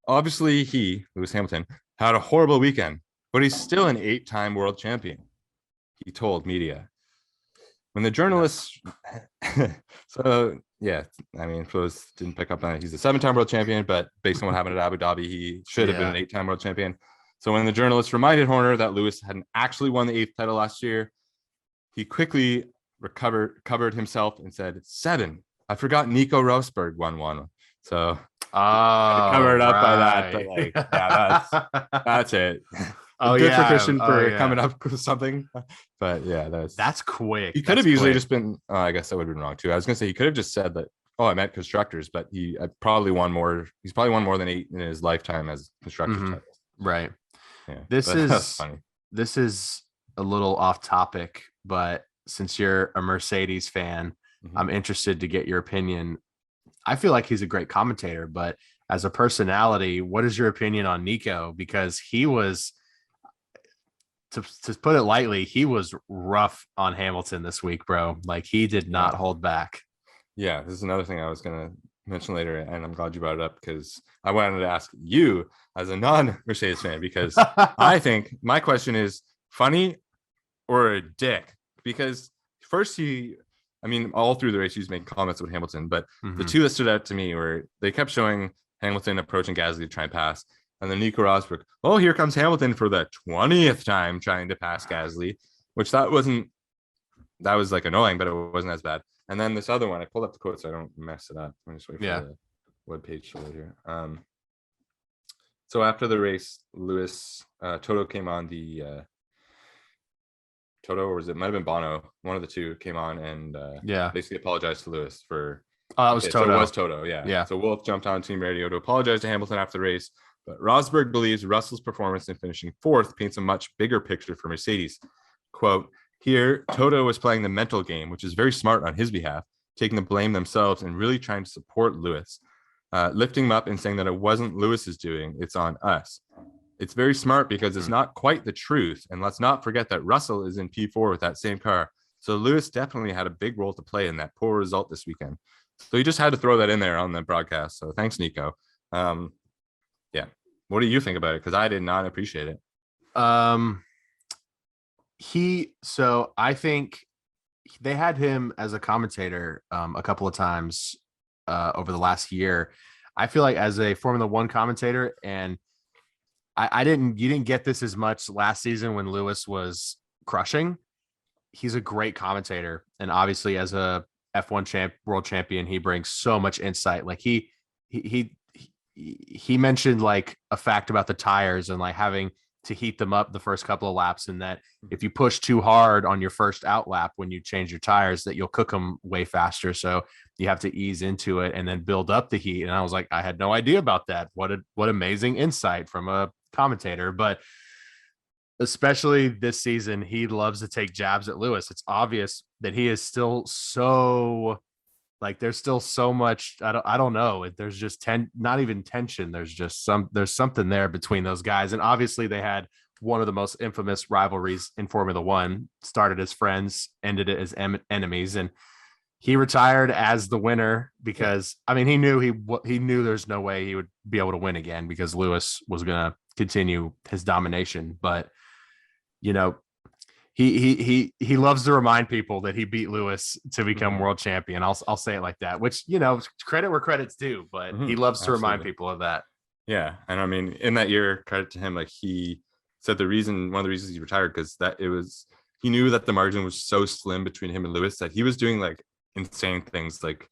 obviously Lewis Hamilton, had a horrible weekend, but he's still an 8-time world champion. He told media. When the journalists, so yeah, I mean, for those didn't pick up on it, he's a 7-time world champion, but based on what happened at Abu Dhabi, he should have been an 8-time world champion. So when the journalists reminded Horner that Lewis hadn't actually won the 8th title last year, he quickly covered himself and said 7. I forgot Nico Rosberg won one. So covered up by that, but like, yeah, that's it. Good for Christian for coming up with something, but yeah, that's quick. He could have easily just been. I guess that would have been wrong too. I was gonna say he could have just said that. Oh, I meant constructors, but he probably won more. He's probably won more than 8 in his lifetime as constructors. Mm-hmm. Right. Yeah, this is a little off topic, but since you're a Mercedes fan, I'm interested to get your opinion. I feel like he's a great commentator, but as a personality, what is your opinion on Nico? Because he was, to put it lightly, he was rough on Hamilton this week, bro. Like, he did not hold back. Yeah, this is another thing I was going to mention later, and I'm glad you brought it up because I wanted to ask you as a non-Mercedes fan, because I think my question is funny or a dick? Because first all through the race, he's making comments with Hamilton, but the two that stood out to me were they kept showing Hamilton approaching Gasly to try and pass. And then Nico Rosberg, oh, here comes Hamilton for the 20th time trying to pass Gasly, which that was like annoying, but it wasn't as bad. And then this other one, I pulled up the quote so I don't mess it up. I'm just waiting for the webpage to load here. So after the race, Toto came on the Toto, or was it might have been Bono? One of the two came on and basically apologized to Lewis for. Oh, it was Toto. So it was Toto, yeah. So Wolff jumped on team radio to apologize to Hamilton after the race, but Rosberg believes Russell's performance in finishing 4th paints a much bigger picture for Mercedes. Quote, here, Toto was playing the mental game, which is very smart on his behalf, taking the blame themselves and really trying to support Lewis, lifting him up and saying that it wasn't Lewis's doing, it's on us. It's very smart because it's not quite the truth. And let's not forget that Russell is in P4 with that same car. So Lewis definitely had a big role to play in that poor result this weekend. So he just had to throw that in there on the broadcast. So thanks, Nico. What do you think about it? Because I did not appreciate it. So I think they had him as a commentator a couple of times over the last year. I feel like as a Formula One commentator, and you didn't get this as much last season when Lewis was crushing. He's a great commentator. And obviously as a F1 world champion, he brings so much insight. Like he mentioned like a fact about the tires and like having to heat them up the first couple of laps, and that if you push too hard on your first out lap when you change your tires, that you'll cook them way faster. So you have to ease into it and then build up the heat. And I was like, I had no idea about that. What amazing insight from a commentator. But especially this season, he loves to take jabs at Lewis. It's obvious that he is still so like, there's still so much. I don't know. There's just not even tension. There's something there between those guys. And obviously they had one of the most infamous rivalries in Formula One, started as friends, ended it as enemies. And he retired as the winner because he knew there's no way he would be able to win again because Lewis was going to continue his domination. But, he loves to remind people that he beat Lewis to become world champion. I'll say it like that, which, credit where credit's due, but he loves to remind people of that. Yeah. And in that year, credit to him, like he said one of the reasons he retired, because he knew that the margin was so slim between him and Lewis that he was doing like insane things, like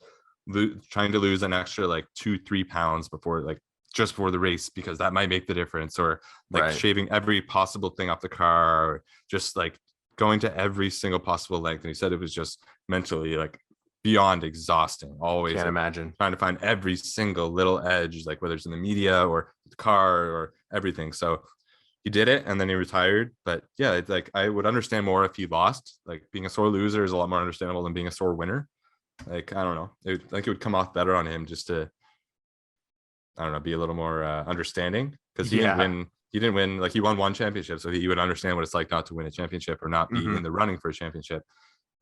trying to lose an extra like 2-3 pounds just before the race, because that might make the difference, or like shaving every possible thing off the car, or just like going to every single possible length. And he said it was just mentally like beyond exhausting. Always can't imagine trying to find every single little edge, like whether it's in the media or the car or everything. So he did it and then he retired. But yeah, it's like I would understand more if he lost. Like being a sore loser is a lot more understandable than being a sore winner. Like, I don't know. It would come off better on him just to, I don't know, be a little more understanding, because he didn't win. Like, he won one championship, so he would understand what it's like not to win a championship or not be in the running for a championship.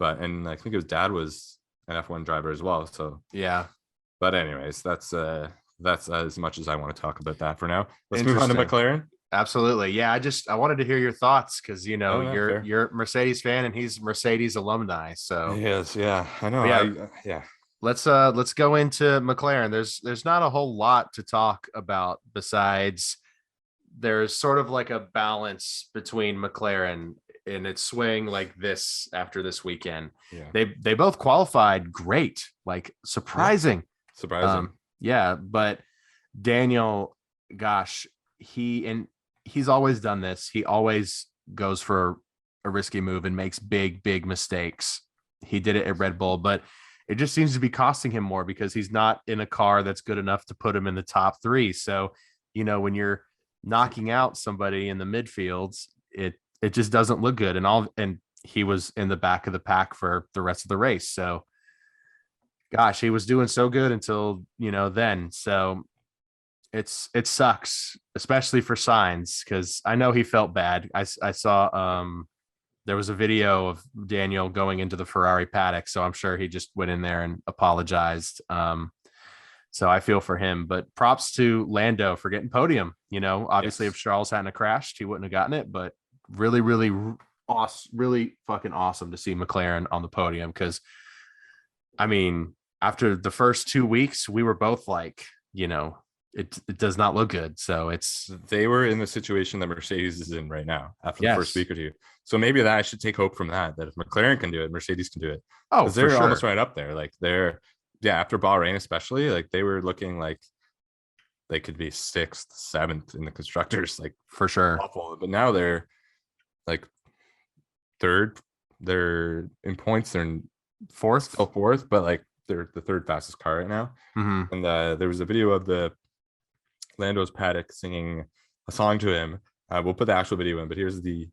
And I think his dad was an F1 driver as well. So yeah. But anyways, that's that's as much as I want to talk about that for now. Let's move on to Interesting. McLaren. Absolutely. Yeah, I wanted to hear your thoughts because Oh no, fair. you're a Mercedes fan and he's Mercedes alumni. So Yes, yeah, I know. but yeah, Yeah, let's go into McLaren. There's not a whole lot to talk about besides there's sort of like a balance between McLaren and its swing like this after this weekend. yeah, They both qualified great, like yeah. surprising. Surprising. Yeah, but Daniel, gosh, he's always done this. He always goes for a risky move and makes big mistakes. He did it at Red Bull, but it just seems to be costing him more because he's not in a car that's good enough to put him in the top three. So, when you're knocking out somebody in the midfields, it just doesn't look good. And he was in the back of the pack for the rest of the race. So gosh, he was doing so good until, then. So it sucks, especially for Signs, because I know he felt bad. I saw there was a video of Daniel going into the Ferrari paddock, so I'm sure he just went in there and apologized. So I feel for him, but props to Lando for getting podium. Obviously, Yes. if Charles hadn't crashed, he wouldn't have gotten it. But really awesome, really fucking awesome to see McLaren on the podium because, I mean, after the first 2 weeks, we were both like, it does not look good. So it's They were in the situation that Mercedes is in right now after the first yes. week or two. So maybe that I should take hope from that if McLaren can do it, Mercedes can do it. Oh, Because for they're sure. almost right up there. Like yeah, after Bahrain especially, like they were looking like they could be sixth, seventh in the constructors, like For sure. awful. But now they're like third. They're in points. They're in Fourth. still fourth, but like they're the third fastest car right now. Mhm. And there was a video of the Lando's paddock singing a song to him. We'll put the actual video in, but here's the.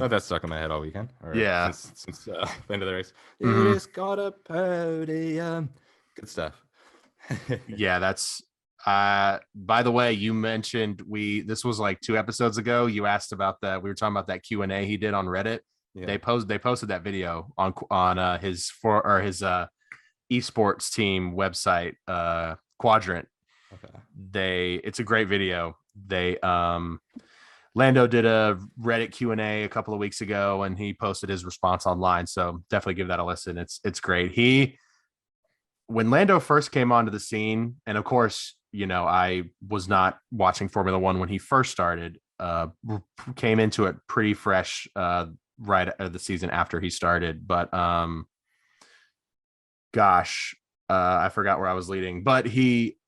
That stuck in my head all weekend. Yeah. Since the end of the race. Mhm. It's got a podium. Good stuff. Yeah, that's by the way, you mentioned this was like 2 episodes ago. You asked about that. We were talking about that Q&A he did on Reddit. Yeah. They posted that video on his esports team website, Quadrant. Okay. It's a great video. Lando did a Reddit Q&A a couple of weeks ago and he posted his response online. So definitely give that a listen. It's great. When Lando first came onto the scene, and of course, I was not watching Formula One when he first started, came into it pretty fresh, right at the season after he started. But gosh, I forgot where I was leading, but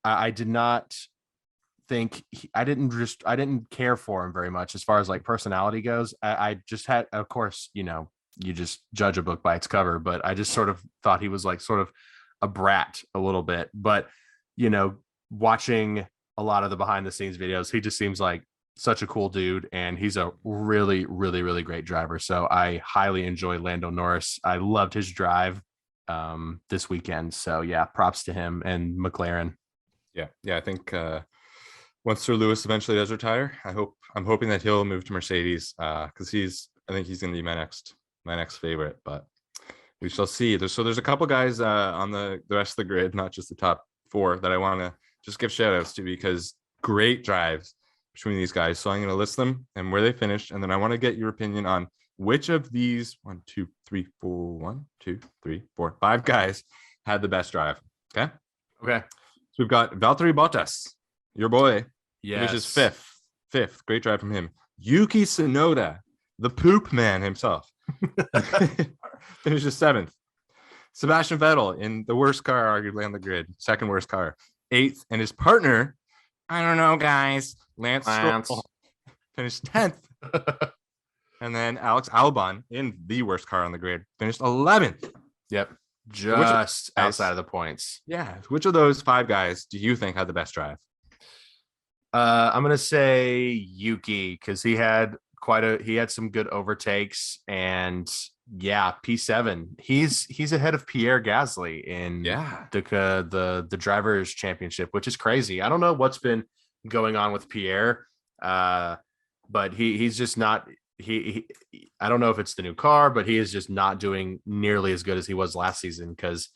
I did not think I didn't care for him very much as far as like personality goes. I just had, of course, you just judge a book by its cover, but I just sort of thought he was like sort of a brat a little bit. But watching a lot of the behind the scenes videos, he just seems like such a cool dude, and he's a really great driver. So I highly enjoy Lando Norris. I loved his drive this weekend. So yeah, props to him and McLaren. Yeah, I think once Sir Lewis eventually does retire, I'm hoping that he'll move to Mercedes because I think he's going to be my next favorite, but we shall see. There's a couple guys on the rest of the grid, not just the top four, that I want to just give shout outs to because great drives between these guys. So I'm going to list them and where they finished, and then I want to get your opinion on which of these 5 guys had the best drive. Okay. Okay. So we've got Valtteri Bottas, your boy. Yes. Finishes fifth. Great drive from him. Yuki Tsunoda, the poop man himself, finishes 7th. Sebastian Vettel in the worst car, arguably on the grid, second worst car, 8th. And his partner, I don't know, guys, Lance Stroll, finished 10th. And then Alex Albon in the worst car on the grid finished 11th. Yep. Just outside of the points. Yeah. Which of those 5 guys do you think had the best drive? I'm gonna say Yuki because he had some good overtakes and Yeah, P7. He's ahead of Pierre Gasly in Yeah. the drivers championship, which is crazy. I don't know what's been going on with Pierre. Uh but he's just not I don't know if it's the new car, but he is just not doing nearly as good as he was last season because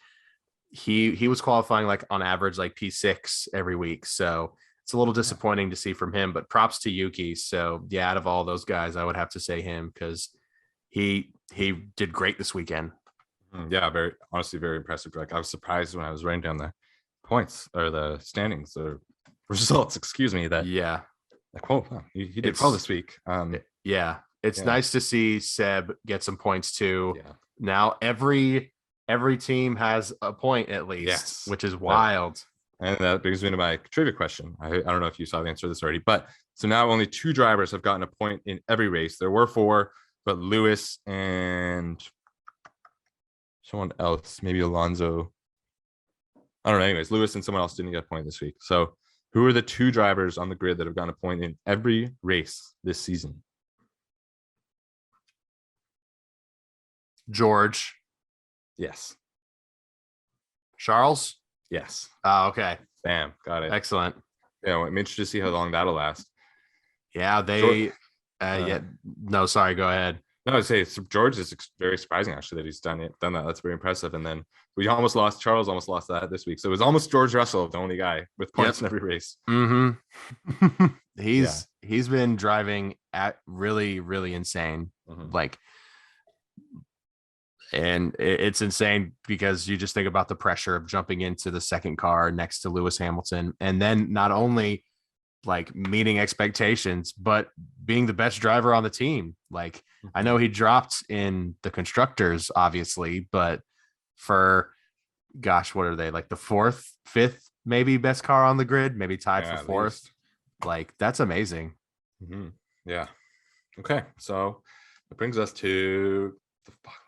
he was qualifying like on average like P6 every week. So it's a little Yeah. disappointing to see from him, but props to Yuki. So yeah, out of all those guys, I would have to say him because he did great this weekend. Yeah, very honestly, very impressive. Like I was surprised when I was writing down the points or the standings or results, excuse me, that Yeah, like, whoa, wow, he did well it's this week. yeah, it's Yeah, nice to see Seb get some points too. yeah, Now every team has a point at least, yes. which is That wild. and that brings me to my trivia question. I don't know if you saw the answer to this already, but so now only two drivers have gotten a point in every race. There were four, but Lewis and someone else, maybe Alonso. I don't know. Anyways, Lewis and someone else didn't get a point this week. So who are the two drivers on the grid that have gotten a point in every race this season? George, Yes. Charles. Yes. Oh, okay, Bam. Got it. excellent. Yeah, well, I'm interested to see how long that'll last. Yeah, George, they. Yeah, no, sorry. Go ahead. no, I'd say George is very surprising actually that he's done that. That's very impressive. And then we almost lost Charles, almost lost that this week. So it was almost George Russell, the only guy with Yep. points in every race. Mm-hmm. Yeah. he's been driving at really insane. Mm-hmm. Like, and it's insane because you just think about the pressure of jumping into the second car next to Lewis Hamilton, and then not only like meeting expectations, but being the best driver on the team. Like, I know he dropped in the constructors, obviously, but for gosh, what are they like the fourth, fifth, maybe best car on the grid, maybe tied for Yeah, at fourth. least. Like, that's amazing. Mm-hmm. Yeah. Okay. So it brings us to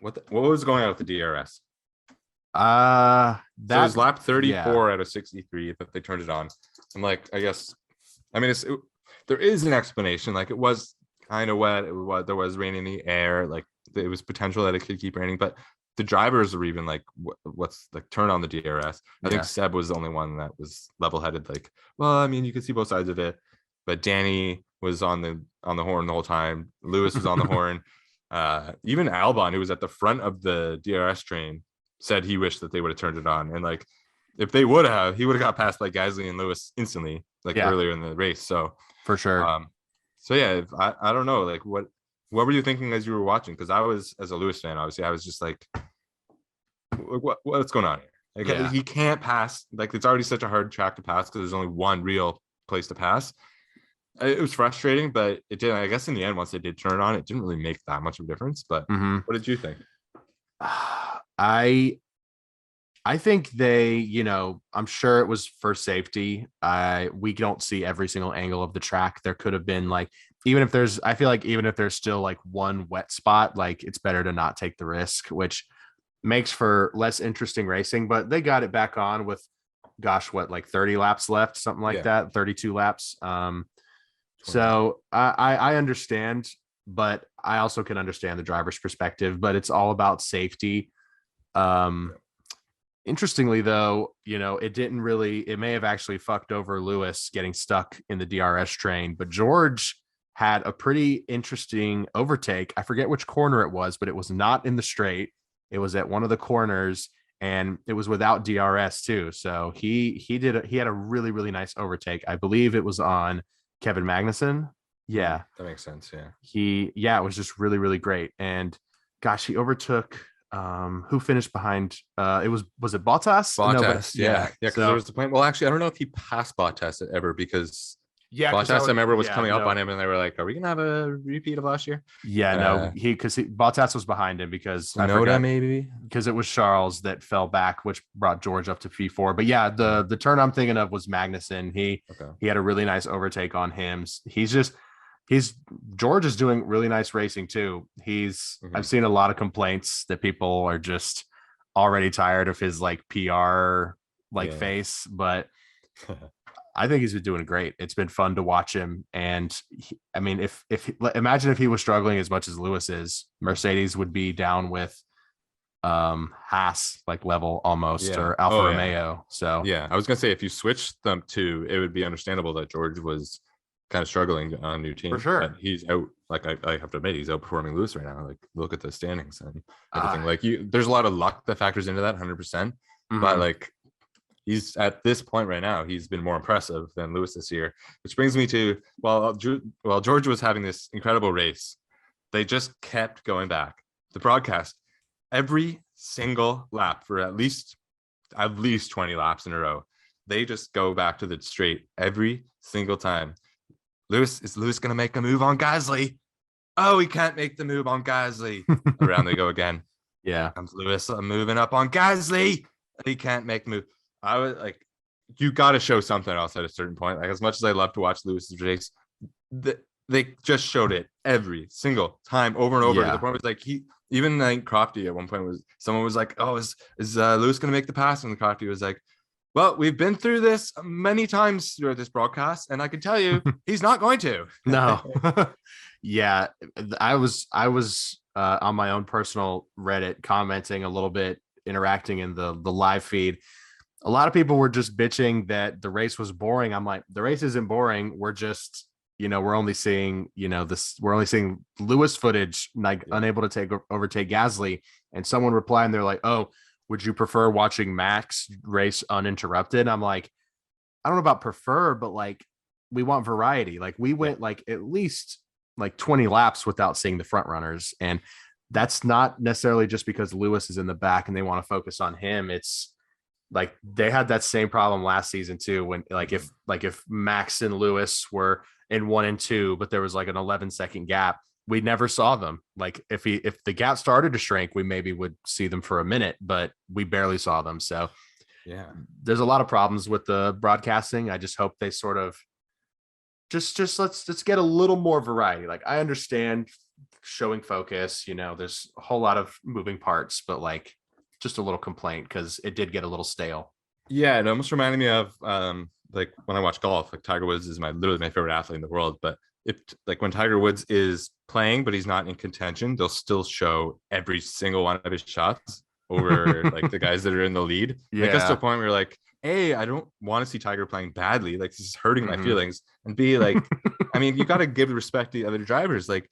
what was going on with the DRS? So it That was lap yeah, 34 out of 63 that they turned it on. I'm like, I guess, I mean, there is an explanation. Like it was kind of wet. There was rain in the air. Like it was potential that it could keep raining, but the drivers were even like, what's like turn on the DRS. I think yeah. Seb was the only one that was level headed. Like, well, I mean, you can see both sides of it, but Danny was on the horn the whole time. Lewis was on the horn. Even Albon, who was at the front of the DRS train, said he wished that they would have turned it on. And like, if they would have, he would have got passed by Gasly and Lewis instantly, like Yeah, earlier in the race. So, for sure. um, so yeah, I don't know, like what were you thinking as you were watching? Because I was, as a Lewis fan, obviously, I was just like, what's going on here? Like Yeah. he can't pass. Like it's already such a hard track to pass because there's only one real place to pass. It was frustrating, but it did. I guess in the end, once they did turn it on, it didn't really make that much of a difference. But Mm-hmm. what did you think? I think they, I'm sure it was for safety. We don't see every single angle of the track. There could have been like, I feel like even if there's still like one wet spot, like it's better to not take the risk, which makes for less interesting racing. But they got it back on with, gosh, what, like 30 laps left, something like Yeah, that, 32 laps. 20. So I understand, but I also can understand the driver's perspective. But it's all about safety. Um, Interestingly, though, it may have actually fucked over Lewis getting stuck in the DRS train, but George had a pretty interesting overtake. I forget which corner it was, but it was not in the straight. It was at one of the corners and it was without DRS too. So he had a really, really nice overtake. I believe it was on Kevin Magnussen. Yeah. That makes sense. Yeah. It was just really, really great. And gosh, he overtook who finished behind was it Bottas? No, but Bottas, yeah, because there So was the point. Well, actually, I don't know if he passed Bottas ever because yeah, Bottas, I remember, was coming up no. on him, and they were like, "Are we gonna have a repeat of last year?" Yeah, no, Bottas was behind him because I Sonoda, forgot maybe. because it was Charles that fell back, which brought George up to P4. But yeah, the turn I'm thinking of was Magnussen. Okay. He had a really nice overtake on him. George is doing really nice racing too. I've seen a lot of complaints that people are just already tired of his like PR like Yeah. face, but I think he's been doing great. It's been fun to watch him. And I mean, if imagine if he was struggling as much as Lewis is, Mercedes would be down with Haas like level almost, Yeah. or Alfa Oh yeah. Romeo. So Yeah. I was gonna say if you switched them to, it would be understandable that George was kind of struggling on a new for team, but sure. he's out. Like I have to admit, he's outperforming Lewis right now. Like look at the standings and everything. Uh, Like there's a lot of luck that factors into that, 100%. But mhm. like he's at this point right now, he's been more impressive than Lewis this year. Which brings me to while George was having this incredible race, they just kept going back. The broadcast every single lap for at least 20 laps in a row. They just go back to the straight every single time. Lewis going to make a move on Gasly? Oh, he can't make the move on Gasly. Around they go again. Yeah. Comes Lewis moving up on Gasly. He can't make the move. I was like, you got to show something else at a certain point. Like as much as I love to watch Lewis's race, they just showed it every single time over and over. To the Yeah. point was like even like Crofty at one point someone was like, "Oh, is Lewis going to make the pass?" And the Crofty was like, "Well, we've been through this many times throughout this broadcast, and I can tell you, he's not going to." No. Yeah. I was on my own personal Reddit commenting a little bit, interacting in the live feed. A lot of people were just bitching that the race was boring. I'm like, the race isn't boring. We're just, we're only seeing, we're only seeing Lewis footage, like Yeah. unable to overtake Gasly. And someone replied and they're like, oh, would you prefer watching Max race uninterrupted? I'm like, I don't know about prefer, but like we want variety. Like we Yeah. went like at least like 20 laps without seeing the front runners. And that's not necessarily just because Lewis is in the back and they want to focus on him. It's like they had that same problem last season too, when if Max and Lewis were in 1 and 2, but there was like an 11-second gap, we never saw them. Like if the gap started to shrink, we maybe would see them for a minute, but we barely saw them. So Yeah. there's a lot of problems with the broadcasting. I just hope they sort of just let's get a little more variety. Like I understand showing focus, there's a whole lot of moving parts, but like just a little complaint because it did get a little stale. Yeah, it almost reminded me of like when I watch golf. Like Tiger Woods is literally my favorite athlete in the world. But if like when Tiger Woods is playing, but he's not in contention, they'll still show every single one of his shots over like the guys that are in the lead. Make us to a Yeah. point where you're like, A, I don't want to see Tiger playing badly. Like this is hurting my Mhm. feelings. And B, like, I mean, you got to give respect to the other drivers. Like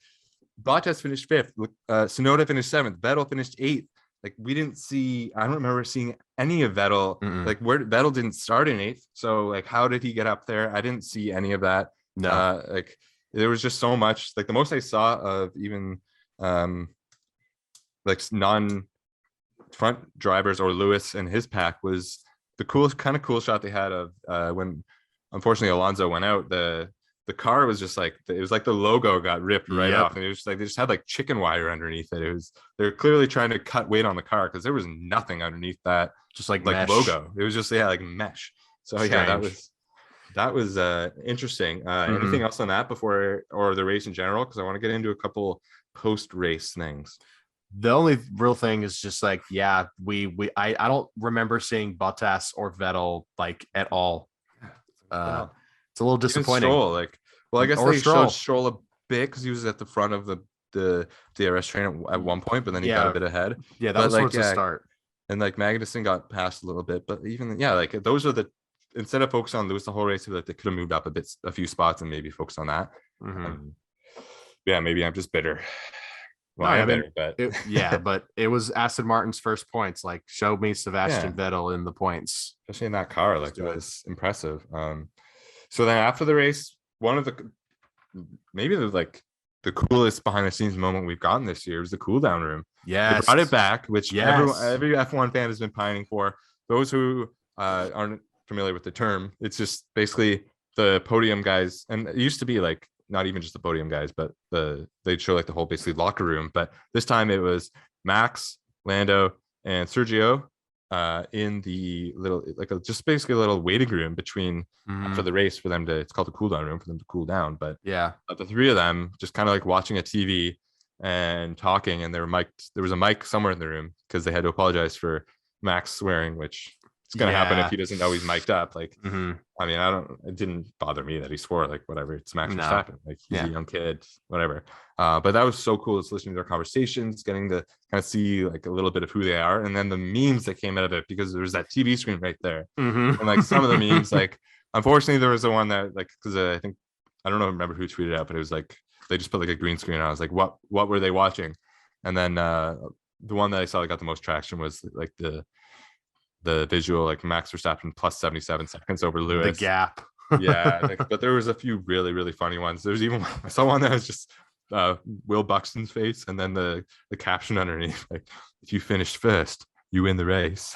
Bottas finished fifth, Sonoda finished seventh, Vettel finished eighth. Like we didn't see, I don't remember seeing any of Vettel. Mm-mm. Like where Vettel didn't start in eighth. So like, how did he get up there? I didn't see any of that. No. Like there was just so much. Like the most I saw of even like non front drivers or Lewis and his pack was the cool shot they had of when unfortunately Alonso went out. The car was just like it was like the logo got ripped right Yep. off, and it was just like they just had like chicken wire underneath it. They're clearly trying to cut weight on the car because there was nothing underneath that Just like like mesh. logo. It was just like mesh. So yeah, Strange. that was interesting. Mhm. Anything else on that before or the race in general? Because I want to get into a couple post race things. The only real thing is just like, yeah, I don't remember seeing Bottas or Vettel like at all. It's a little Even disappointing. Stroll, like, well, I guess Or they Stroll. showed Stroll a bit because he was at the front of the DRS train at one point, but then he got Yeah. a bit ahead. Yeah, that But was like, towards the start. and like Magnussen got passed a little bit, but even like those are instead of focusing on Lewis the whole race, like they could have moved up a few spots and maybe focused on that. Mhm. Yeah, maybe I'm just bitter. Well, No, I I am mean, bitter, but yeah, but it was Aston Martin's first points. Like, show me Sebastian yeah, Vettel in the points. especially in that car, like Let's it do it. was impressive. So then after the race, one of maybe the coolest behind the scenes moment we've gotten this year was the cool down room. They Yes. brought it back, which Yes. every F1 fan has been pining for. Those who aren't familiar with the term, it's just basically the podium guys, and it used to be like not even just the podium guys, but they'd show like the whole basically locker room. But this time it was Max, Lando, and Sergio in the little just basically a little waiting room between after Mhm. the race for them to, it's called the cool down room for them to cool down. But Yeah. the three of them just kind of like watching a TV and talking, and there was a mic somewhere in the room because they had to apologize for Max swearing, which it's gonna happen if Yeah. he doesn't know he's mic'd up. Like, Hmm. I mean, it didn't bother me that he swore, like, whatever. It's Max No. Verstappen. Like, he's a Yeah. young kid, whatever. But that was so cool. Just listening to their conversations, getting to kind of see like a little bit of who they are. And then the memes that came out of it, because there was that TV screen right there. Hmm. And like some of the memes, like, unfortunately, there was the one that, like, because I think, I don't know, remember who tweeted out, but it was like, they just put like a green screen. And I was like, what were they watching? And then the one that I saw that got the most traction was like the visual, like Max Verstappen plus 77 seconds over The Lewis. gap. Yeah, like, but there was a few really, really funny ones. There's even I saw one that was just Will Buxton's face, and then the caption underneath, like, if you finished first, you win the race.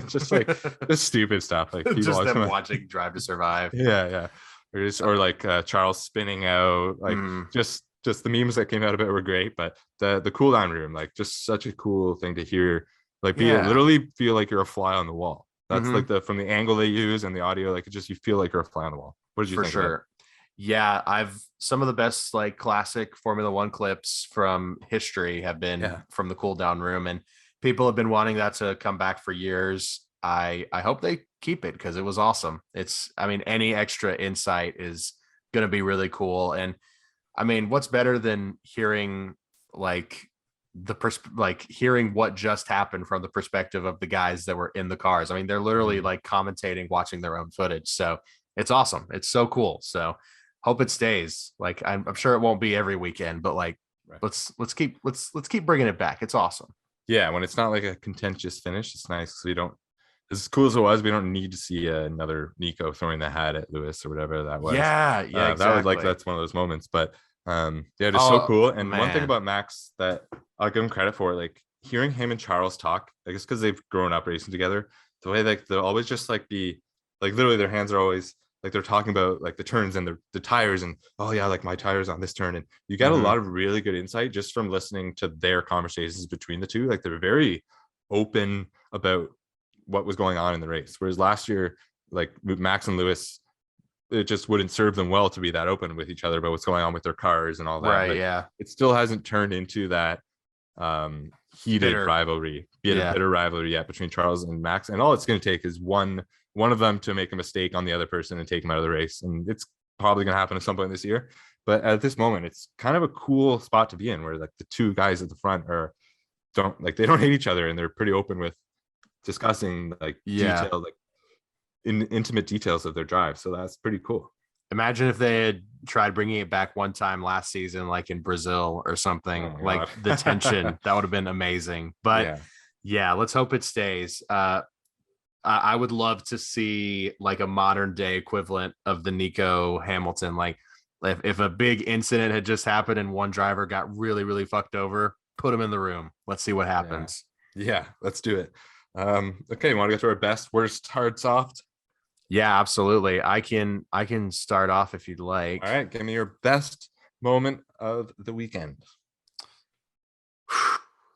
Just like this stupid stuff, like people Just them like, watching Drive to Survive. yeah, or like Charles spinning out, like Mm. just the memes that came out of it were great. But the cool down room, like, just such a cool thing to hear, like, Yeah. literally feel like you're a fly on the wall. That's Hmm. like from the angle they use and the audio, like, it just, you feel like you're a fly on the wall. What did you For think of it? sure. Yeah, I've some of the best like classic Formula One clips from history have been Yeah. from the cool down room, and people have been wanting that to come back for years. I hope they keep it because it was awesome. I mean, any extra insight is going to be really cool. And I mean, what's better than hearing like like hearing what just happened from the perspective of the guys that were in the cars. I mean, they're literally Mhm. like commentating, watching their own footage. So it's awesome. It's so cool. So hope it stays. Like I'm sure it won't be every weekend, but like Right. let's keep bringing it back. It's awesome. Yeah, when it's not like a contentious finish, it's nice. So we don't, as cool as it was, we don't need to see another Nico throwing the hat at Lewis or whatever that was. Yeah, yeah, That was like, exactly. that's one of those moments. But yeah, just so Oh cool. And one thing man. about Max that I'll give him credit for, like, hearing him and Charles talk, I guess because they've grown up racing together, the way, like, they'll always just like be like, literally their hands are always like, they're talking about like the turns and the tires, and, oh yeah, like my tires on this turn. And you get a Hmm. lot of really good insight just from listening to their conversations between the two. Like, they're very open about what was going on in the race, whereas last year, like Max and Lewis, it just wouldn't serve them well to be that open with each other about what's going on with their cars and all that. Right, Like, yeah. it still hasn't turned into that heated Bitter. rivalry, be it a Yeah. bitter rivalry yet between Charles and Max. And all it's going to take is one of them to make a mistake on the other person and take him out of the race. And it's probably going to happen at some point this year. But at this moment, it's kind of a cool spot to be in, where like the two guys at the front they don't hate each other, and they're pretty open with discussing like Yeah. detail, like intimate details of their drive. So that's pretty cool. Imagine if they had tried bringing it back one time last season, like in Brazil or Oh something, my like the god. tension that would have been amazing. But Yeah. yeah, let's hope it stays. I would love to see like a modern day equivalent of the Nico Hamilton. Like if a big incident had just happened and one driver got really, really fucked over, put him in the room. Let's see what Yeah. happens. Yeah. Let's do it. Okay, want to go to our best, worst, hard, soft? Yeah, absolutely. I can start off if you'd like. All right, give me your best moment of the weekend.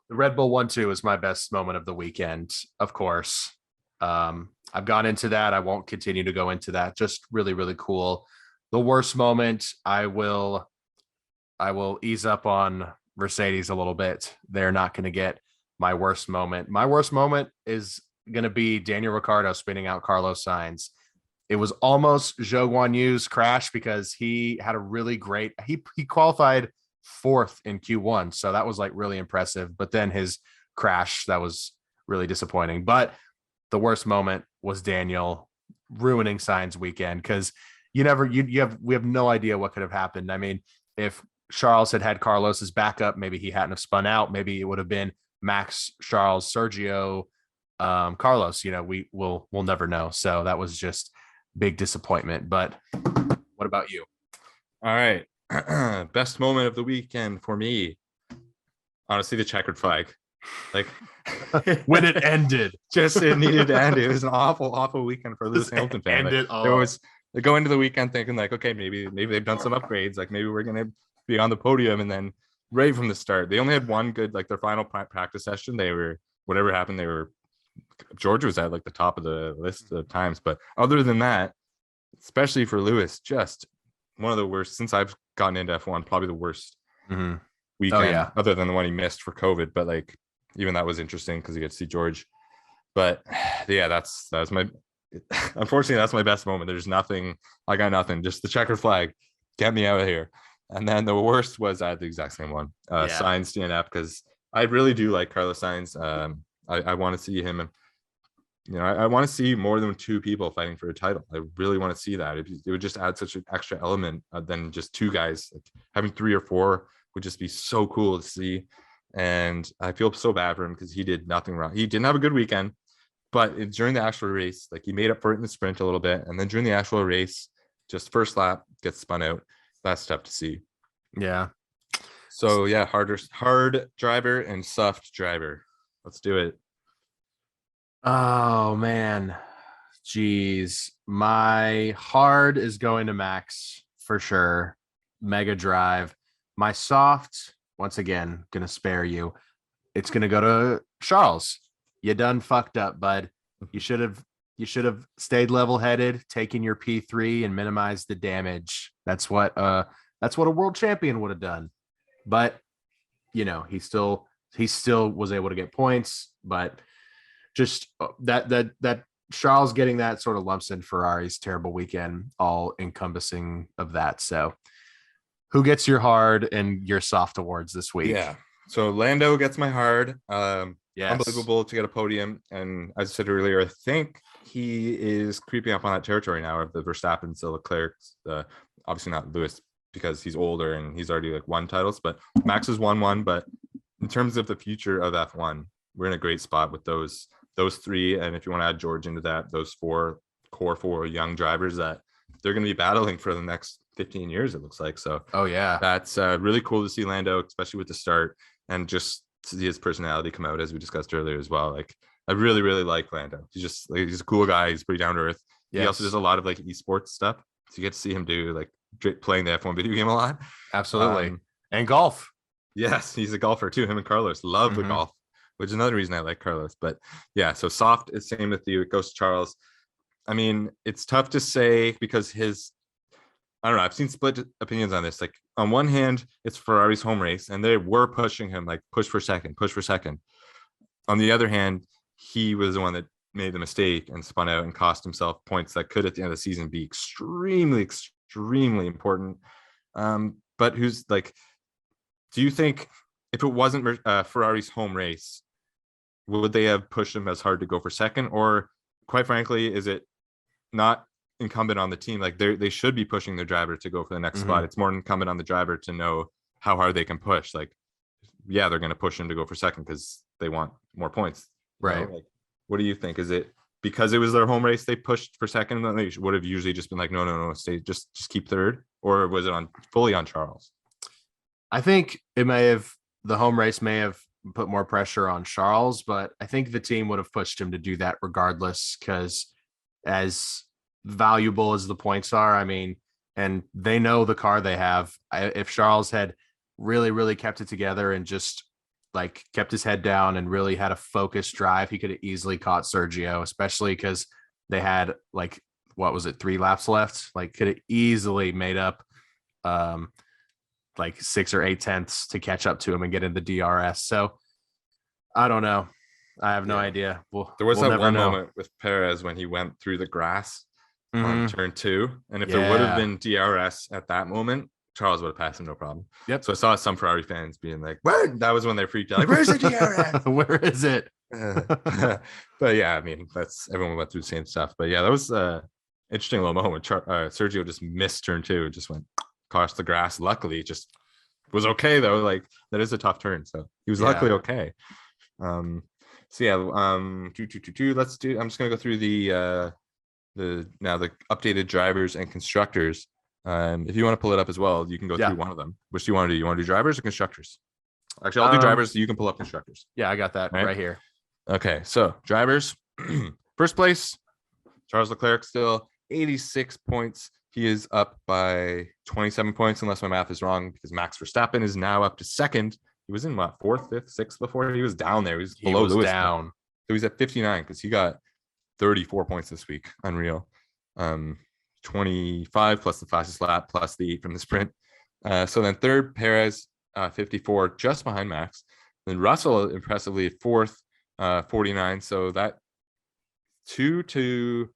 The Red Bull 1-2 is my best moment of the weekend, of course. I've gone into that. I won't continue to go into that. Just really, really cool. The worst moment, I will ease up on Mercedes a little bit. They're not going to get my worst moment. My worst moment is going to be Daniel Ricciardo spinning out Carlos Sainz. It was almost Zhou Guan Yu's crash because he had a really great he qualified fourth in Q1, so that was like really impressive. But then his crash, that was really disappointing. But the worst moment was Daniel ruining Sainz weekend because we have no idea what could have happened. I mean, if Charles had Carlos's backup, maybe he hadn't have spun out. Maybe it would have been Max, Charles, Sergio, Carlos. We'll never know. So that was just big disappointment. But what about you? All right. Best moment of the weekend for me. Honestly, the checkered flag. Like, When it ended, just it needed to end. It was an awful, awful weekend for a Lewis just Hamilton fan. end Like, it there all. was, they go into the weekend thinking like, okay, maybe they've done some upgrades. Like, maybe we're gonna be on the podium, and then right from the start, they only had one good, like, their final practice session. They were, whatever happened, George was at like the top of the list of times, but other than that, especially for Lewis, just one of the worst since I've gotten into F1. Probably the worst Mm-hmm. Oh weekend, yeah. other than the one he missed for COVID. But like, even that was interesting because you get to see George But yeah, that's my unfortunately that's my best moment. There's nothing. I got nothing. Just the checkered flag. Get me out of here. And then the worst was I had the exact same one. Yeah. Sainz DNF because I really do like Carlos Sainz. I want to see him. I want to see more than two people fighting for a title. I really want to see that. It would just add such an extra element than just two guys. Like having three or four would just be so cool to see. And I feel so bad for him because he did nothing wrong. He didn't have a good weekend, but during the actual race, like he made up for it in the sprint a little bit. And then during the actual race, just first lap gets spun out. That's tough to see. Yeah. So yeah, hard driver and soft driver. Let's do it. Oh man. Jeez. My hard is going to Max for sure. Mega drive. My soft, once again, gonna spare you. It's gonna go to Charles. You done fucked up, bud. You should have stayed level headed, taken your P3 and minimized the damage. That's what a world champion would have done. But he still was able to get points, but just that Charles getting that sort of lumps in Ferrari's terrible weekend, all encompassing of that. So who gets your hard and your soft awards this week? Yeah. So Lando gets my hard. Yes. Unbelievable to get a podium. And as I said earlier, I think he is creeping up on that territory now of the Verstappen, so Leclerc, obviously not Lewis because he's older and he's already like won titles, but Max has won one. But in terms of the future of F1, we're in a great spot with those three. And if you want to add George into that, those four young drivers that they're going to be battling for the next 15 years, it looks like. So oh yeah, that's really cool to see Lando, especially with the start, and just to see his personality come out as we discussed earlier as well. Like I really, really like Lando. He's a cool guy. He's pretty down to earth. Yes. He also does a lot of like esports stuff. So you get to see him do like playing the F1 video game a lot. Absolutely. And golf. Yes, he's a golfer too. Him and Carlos love the golf, which is another reason I like Carlos. But yeah, so soft is same with you. It goes to Charles. I mean, it's tough to say because I don't know. I've seen split opinions on this. Like on one hand, it's Ferrari's home race, and they were pushing him like push for second. On the other hand, he was the one that made the mistake and spun out and cost himself points that could at the end of the season be extremely, extremely important. But who's like, do you think if it wasn't Ferrari's home race, would they have pushed him as hard to go for second? Or quite frankly, is it not incumbent on the team? Like they should be pushing their driver to go for the next spot. It's more incumbent on the driver to know how hard they can push. Like, yeah, they're going to push him to go for second because they want more points. Right. Like, what do you think? Is it because it was their home race they pushed for second? Then they would have usually just been like, no, stay, just keep third. Or was it fully on Charles? I think the home race may have put more pressure on Charles, but I think the team would have pushed him to do that regardless, because as valuable as the points are, I mean, and they know the car they have. If Charles had really, really kept it together and just like kept his head down and really had a focused drive, he could have easily caught Sergio, especially because they had like, what was it, 3 laps left? Like could have easily made up like 6 or 8 tenths to catch up to him and get in the DRS. So I don't know. I have no idea. There was that one moment with Perez when he went through the grass on turn 2. And if there would have been DRS at that moment, Charles would have passed him no problem. Yep. So I saw some Ferrari fans being like, "Where?" That was when they freaked out. Like, where's the DRS? Where is it? But yeah, I mean, everyone went through the same stuff. But yeah, that was interesting little moment. Sergio just missed turn 2, just went across the grass. Luckily, just was okay though. Like that is a tough turn, so he was luckily okay. So yeah, let's do. I'm just gonna go through the updated drivers and constructors. If you want to pull it up as well, you can go through one of them. Which do you want to do? You want to do drivers or constructors? Actually, I'll do drivers. So you can pull up constructors. Yeah, I got that right here. Okay, so drivers. First place, Charles Leclerc, still 86 points. He is up by 27 points, unless my math is wrong, because Max Verstappen is now up to second. He was in what, 4th, 5th, 6th before? He was down there. He was below Lewis. Down. So he's at 59 because he got 34 points this week. Unreal. 25 plus the fastest lap plus the 8 from the sprint. So then third, Perez, 54, just behind Max. Then Russell impressively at 4th, 49. So that 2 to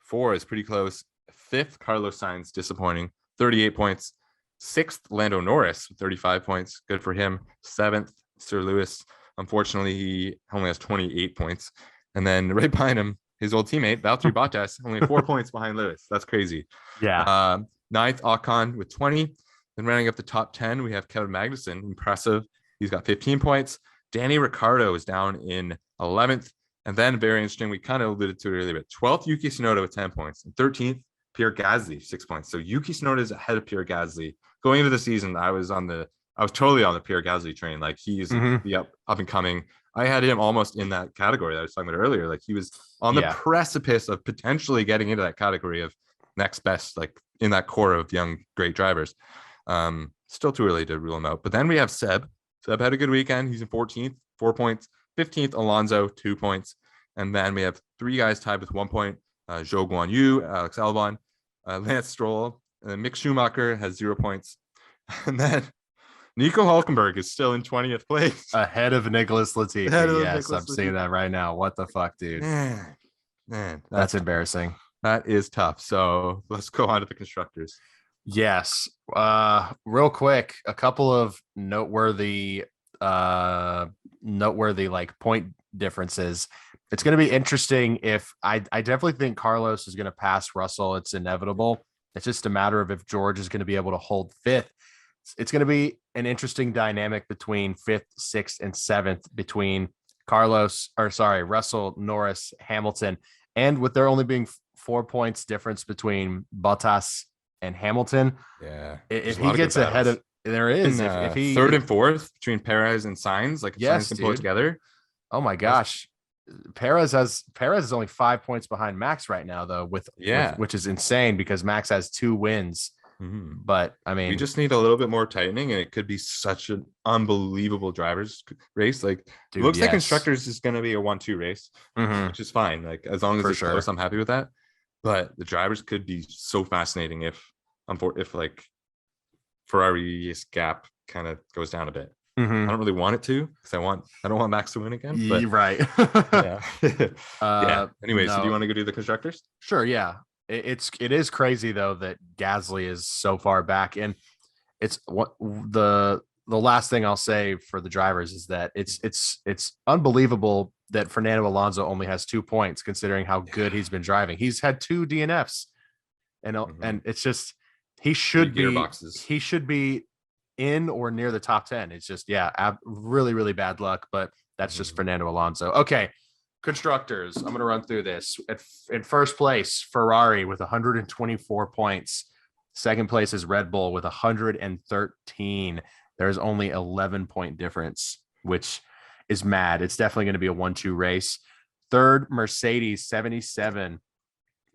4 is pretty close. Fifth, Carlos Sainz, disappointing, 38 points. Sixth, Lando Norris, 35 points. Good for him. Seventh, Sir Lewis. Unfortunately, he only has 28 points. And then right behind him, his old teammate, Valtteri Bottas, only 4 points behind Lewis. That's crazy. Yeah. Ninth, Ocon with 20. Then rounding up the top 10, we have Kevin Magnussen. Impressive. He's got 15 points. Danny Ricciardo is down in 11th. And then very interesting, we kind of alluded to it earlier, but 12th, Yuki Tsunoda with 10 points. And 13th, Pierre Gasly, 6 points. So Yuki Tsunoda is ahead of Pierre Gasly. Going into the season, I was totally on the Pierre Gasly train. Like he's the up and coming. I had him almost in that category that I was talking about earlier. Like he was on the precipice of potentially getting into that category of next best, like in that core of young, great drivers. Still too early to rule him out. But then we have Seb. Seb had a good weekend. He's in 14th, 4 points. 15th, Alonso, 2 points. And then we have 3 guys tied with 1 point. Zhou Guan Yu, Alex Albon, Lance Stroll, Mick Schumacher has 0 points. And then Nico Hulkenberg is still in 20th place. Ahead of Nicholas Latifi. Yes, I'm seeing that right now. What the fuck, dude? Man, that's embarrassing. That is tough. So let's go on to the constructors. Yes. Real quick, a couple of noteworthy like point differences. It's going to be interesting if I definitely think Carlos is going to pass Russell. It's inevitable. It's just a matter of if George is going to be able to hold 5th. It's going to be an interesting dynamic between 5th, 6th, and 7th between Russell, Norris, Hamilton, and with there only being 4 points difference between Bottas and Hamilton. Yeah. If he gets ahead of, there is if he 3rd and 4th between Perez and Sainz, like Sainz can pull it together. Oh my gosh. Perez is only 5 points behind Max right now, though, which is insane because Max has 2 wins. Mm-hmm. But I mean, we just need a little bit more tightening, and it could be such an unbelievable drivers race. Like, it looks like constructors is going to be a 1-2 race, which is fine. Like, as long as it's close, I'm happy with that. But the drivers could be so fascinating if like Ferrari's gap kind of goes down a bit. I don't really want it to because I don't want Max to win again. But right. Yeah. Yeah. Anyway, so do you want to go do the constructors? Sure. Yeah. It is crazy though that Gasly is so far back, and it's what the last thing I'll say for the drivers is that it's unbelievable that Fernando Alonso only has 2 points considering how good he's been driving. He's had 2 DNFs, and it's just he should be in or near the top 10. It's just really, really bad luck, but that's just Fernando Alonso. Okay. Constructors, I'm going to run through this. In first place, Ferrari with 124 points. Second place is Red Bull with 113. There's only 11-point difference, which is mad. It's definitely going to be a 1-2 race. Third, Mercedes, 77.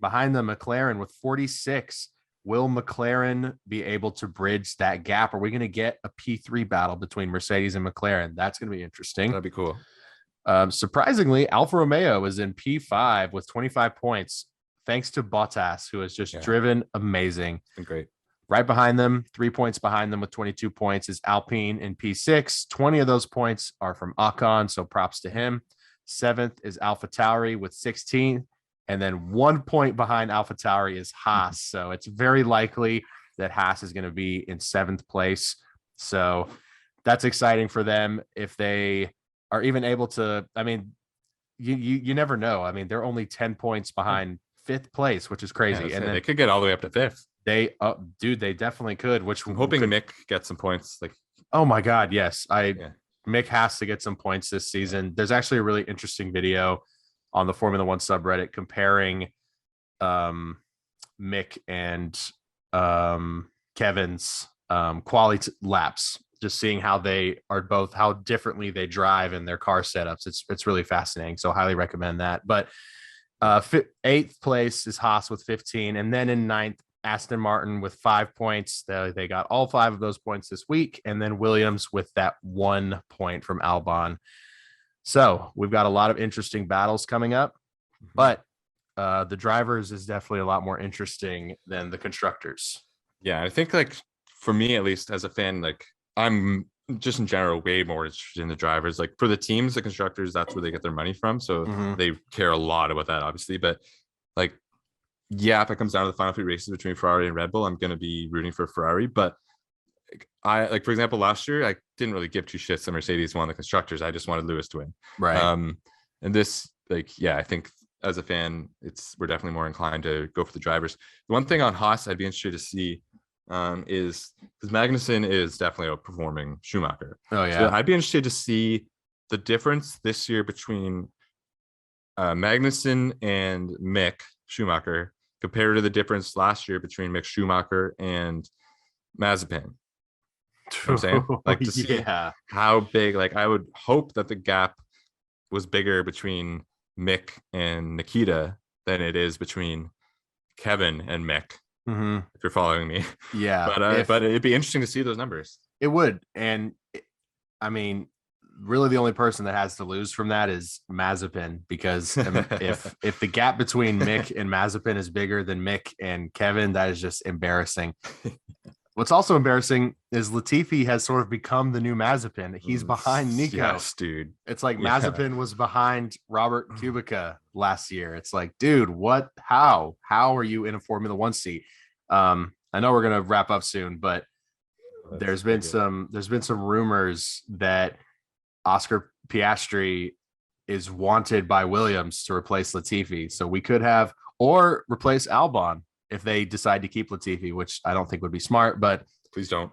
Behind them, McLaren with 46. Will McLaren be able to bridge that gap? Are we going to get a P3 battle between Mercedes and McLaren? That's going to be interesting. That'd be cool. Surprisingly, Alfa Romeo is in P5 with 25 points, thanks to Bottas, who has just driven amazing. It's been great. Right behind them, 3 points behind them with 22 points is Alpine in P6. 20 of those points are from Ocon, so props to him. 7th is AlphaTauri with 16. And then 1 point behind AlphaTauri is Haas. So it's very likely that Haas is going to be in 7th place. So that's exciting for them if they are even able to. I mean, you never know. I mean, they're only 10 points behind 5th place, which is crazy. And then they could get all the way up to 5th. They definitely could. Which I'm hoping Mick gets some points. Like, oh my God, yes, Mick has to get some points this season. There's actually a really interesting video on the Formula One subreddit comparing Mick and Kevin's quality laps, just seeing how they are both, how differently they drive in their car setups. It's really fascinating. So highly recommend that. But 8th place is Haas with 15. And then in 9th, Aston Martin with 5 points. They got all 5 of those points this week. And then Williams with that 1 point from Albon. So we've got a lot of interesting battles coming up, but the drivers is definitely a lot more interesting than the constructors. Yeah, I think, like, for me, at least as a fan, like, I'm just in general way more interested in the drivers. Like for the teams, the constructors, that's where they get their money from, so Mm-hmm. they care a lot about that, obviously. But like, yeah, if it comes down to the final 3 races between Ferrari and Red Bull, I'm going to be rooting for Ferrari. But I like, for example, last year I didn't really give two shits that Mercedes won the constructors. I just wanted Lewis to win. Right. And this, like, yeah, I think as a fan, we're definitely more inclined to go for the drivers. The one thing on Haas I'd be interested to see is because Magnussen is definitely outperforming Schumacher. Oh So yeah. I'd be interested to see the difference this year between Magnussen and Mick Schumacher compared to the difference last year between Mick Schumacher and Mazepin. You know what I'm saying? Like to see Yeah. how big, like I would hope that the gap was bigger between Mick and Nikita than it is between Kevin and Mick, Mm-hmm. if you're following me. Yeah. But it'd be interesting to see those numbers. It would. And I mean, really the only person that has to lose from that is Mazepin, because if the gap between Mick and Mazepin is bigger than Mick and Kevin, that is just embarrassing. What's also embarrassing is Latifi has sort of become the new Mazepin. He's behind Nico. Yes, dude. It's like Yeah. Mazepin was behind Robert Kubica last year. It's like, dude, what? How are you in a Formula One seat? I know we're gonna wrap up soon, but there's been some rumors that Oscar Piastri is wanted by Williams to replace Latifi. So we could have, or replace Albon if they decide to keep Latifi, which I don't think would be smart, but Please don't.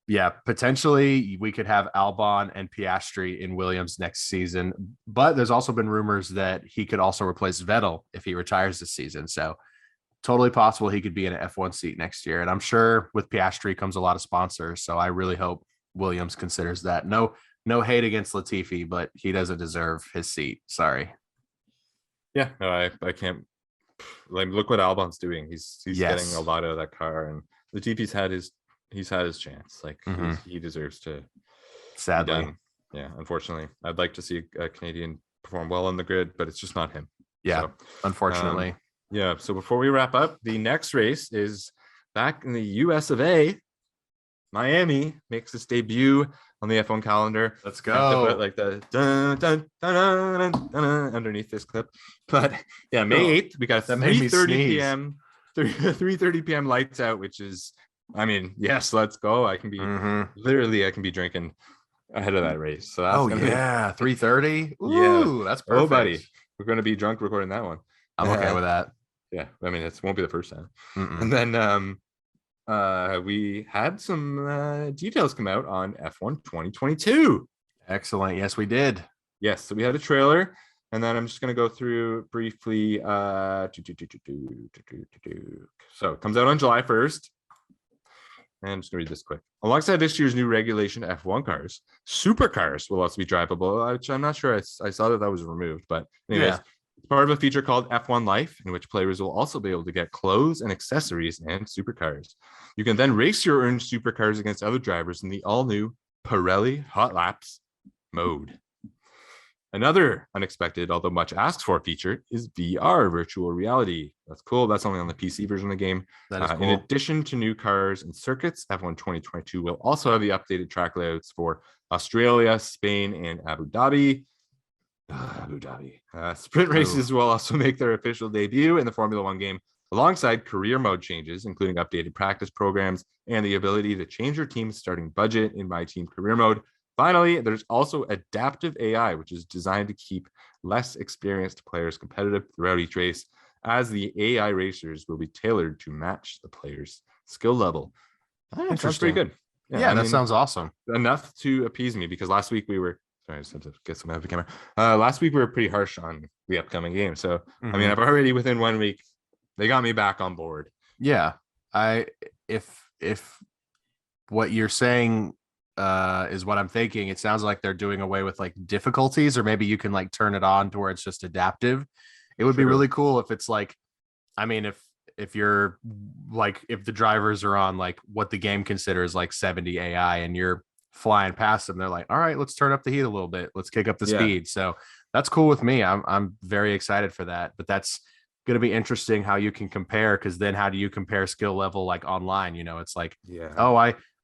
yeah, potentially we could have Albon and Piastri in Williams next season. But there's also been rumors that he could also replace Vettel if he retires this season. So totally possible he could be in an F1 seat next year. And I'm sure with Piastri comes a lot of sponsors. So I really hope Williams considers that. No hate against Latifi, but he doesn't deserve his seat. Sorry. Yeah, no, I can't. Like, look what Albon's doing. He's Yes. getting a lot out of that car, and Latifi's had his chance. Like Mhm. he deserves to be Sadly. done. Yeah, unfortunately, I'd like to see a Canadian perform well on the grid, but it's just not him. Yeah, So, unfortunately. yeah. So before we wrap up, the next race is back in the US of A. Miami makes its debut on the F1 calendar. Let's I have to go. put like the dun, dun, dun, dun, dun, dun, underneath this clip. But yeah, May 8th, we got That made me 3:30 sneeze. p.m. 3:30 p.m. lights out, which is, I mean, yes, let's go. I can be Mhm. literally, I can be drinking ahead of that race. So that's Oh gonna yeah, 3:30. Yeah. Ooh, that's perfect. Oh, buddy, we're gonna be drunk recording that one. I'm okay with that. Yeah, I mean, it won't be the first time. Mm-mm. And then we had some details come out on F1 2022. Excellent. Yes, we did. Yes, so we had a trailer, and then I'm just going to go through briefly. So it comes out on July 1st. And I'm just going to read this quick. Alongside this year's new regulation F1 cars, supercars will also be drivable, which I'm not sure. I saw that was removed, but anyways, Yeah. it's part of a feature called F1 Life, in which players will also be able to get clothes and accessories and supercars. You can then race your own supercars against other drivers in the all-new Pirelli Hot Laps mode. Another unexpected, although much asked for feature is VR, virtual reality. That's cool. That's only on the PC version of the game. That is cool. In addition to new cars and circuits, F1 2022 will also have the updated track layouts for Australia, Spain, and Abu Dhabi. Sprint races will also make their official debut in the Formula One game, alongside career mode changes, including updated practice programs and the ability to change your team's starting budget in My Team Career Mode. Finally, there's also adaptive AI, which is designed to keep less experienced players competitive throughout each race, as the AI racers will be tailored to match the player's skill level. Sounds pretty good. Yeah, that sounds awesome. Enough to appease me, because last week we were, sorry, I just had to get some out of the camera. Last week we were pretty harsh on the upcoming game. So, I mean, I've already, within 1 week, they got me back on board. Yeah. If what you're saying is what I'm thinking, it sounds like they're doing away with like difficulties, or maybe you can like turn it on to where it's just adaptive. It would be really cool if it's like, I mean, if you're like, if the drivers are on like what the game considers like 70 AI and you're flying past them, they're like, all right, let's turn up the heat a little bit, let's kick up the speed. So that's cool with me. I'm very excited for that. But that's going to be interesting how you can compare, because then how do you compare skill level like online? You know, it's like, oh,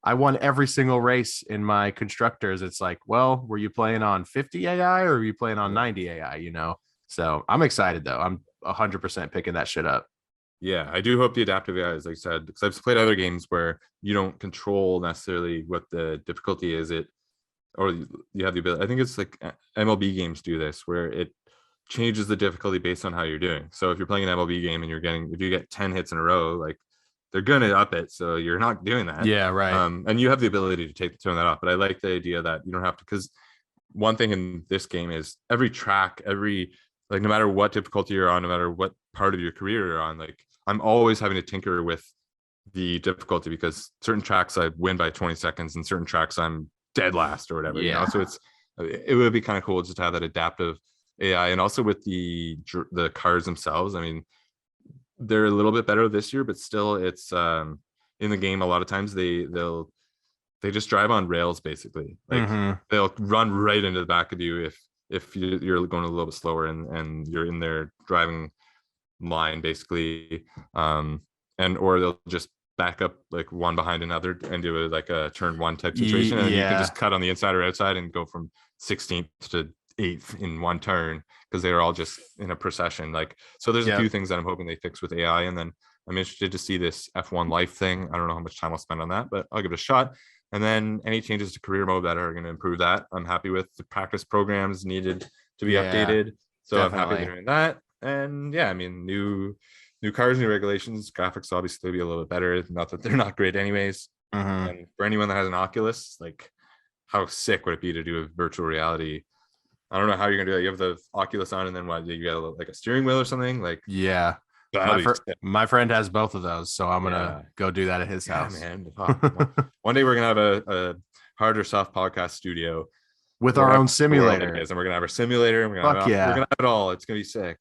I won every single race in my constructors. It's like, well, were you playing on 50 AI or were you playing on 90 AI? So I'm excited though. I'm 100% picking that shit up. Yeah, I do hope the adaptive AI, as I said, because I've played other games where you don't control necessarily what the difficulty is. Or you have the ability. I think it's like MLB games do this, where it changes the difficulty based on how you're doing. So if you're playing an MLB game and if you get 10 hits in a row, like they're gonna up it. So you're not doing that. Yeah, right. And you have the ability to turn that off. But I like the idea that you don't have to, because one thing in this game is every track, like no matter what difficulty you're on, no matter what part of your career you're on, like I'm always having to tinker with the difficulty, because certain tracks I win by 20 seconds and certain tracks I'm dead last or whatever, so it would be kind of cool just to have that adaptive AI. And also with the cars themselves, I mean, they're a little bit better this year, but still it's in the game a lot of times they just drive on rails basically. Like they'll run right into the back of you if you're going a little bit slower and you're in their driving line basically, and or they'll just back up like one behind another and do like a turn one type situation, and you can just cut on the inside or outside and go from 16th to 8th in one turn, because they're all just in a procession. Like, so there's a few things that I'm hoping they fix with AI. And then I'm interested to see this F1 life thing. I don't know how much time I'll spend on that, but I'll give it a shot. And then any changes to career mode that are going to improve that, I'm happy with. The practice programs needed to be updated, so definitely. I'm happy they're doing that. And yeah, I mean, new cars, new regulations, graphics obviously be a little bit better. Not that they're not great anyways. And for anyone that has an Oculus, like how sick would it be to do a virtual reality? I don't know how you're gonna do that. You have the Oculus on, and then what? You got like a steering wheel or something? Like, yeah. My friend has both of those, so I'm gonna go do that at his house. Man. One day we're gonna have a hard or soft podcast studio with our own simulator, and we're gonna have our simulator, and we're gonna have it all. It's gonna be sick.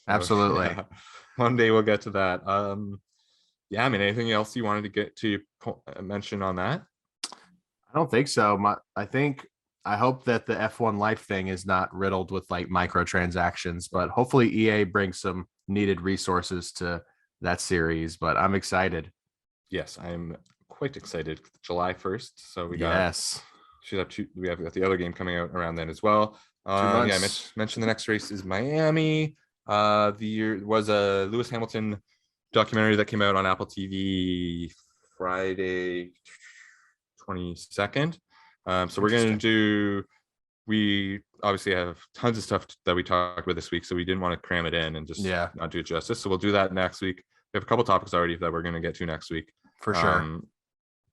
Absolutely. Yeah. One day we'll get to that. Yeah, I mean, anything else you wanted to get to mention on that? I don't think so. I hope that the F1 life thing is not riddled with like microtransactions, but hopefully EA brings some needed resources to that series. But I'm excited. Yes, I'm quite excited. July 1st. So we got we have got the other game coming out around then as well. Yeah, I mentioned the next race is Miami. The year was a Lewis Hamilton documentary that came out on Apple TV Friday 22nd. So we're going to we obviously have tons of stuff that we talked about this week, so we didn't want to cram it in and just not do it justice. So we'll do that next week. We have a couple topics already that we're going to get to next week. For sure.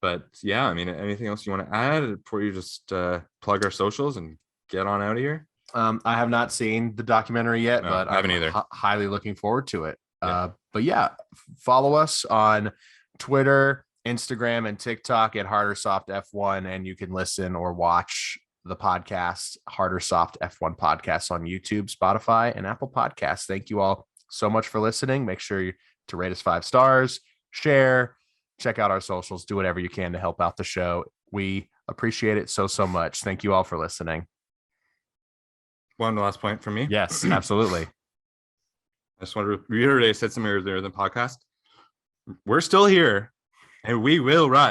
But yeah, I mean, anything else you want to add before you just plug our socials and get on out of here? I have not seen the documentary yet, but I haven't either. Highly looking forward to it. But yeah, follow us on Twitter, Instagram, and TikTok at Harder Soft F1, and you can listen or watch the podcast Harder Soft F1 podcast on YouTube, Spotify, and Apple Podcasts. Thank you all so much for listening. Make sure to rate us 5 stars, share, check out our socials, do whatever you can to help out the show. We appreciate it so much. Thank you all for listening. One last point from me. Yes, absolutely. I just want to reiterate, I said something earlier in the podcast. We're still here and we will rise.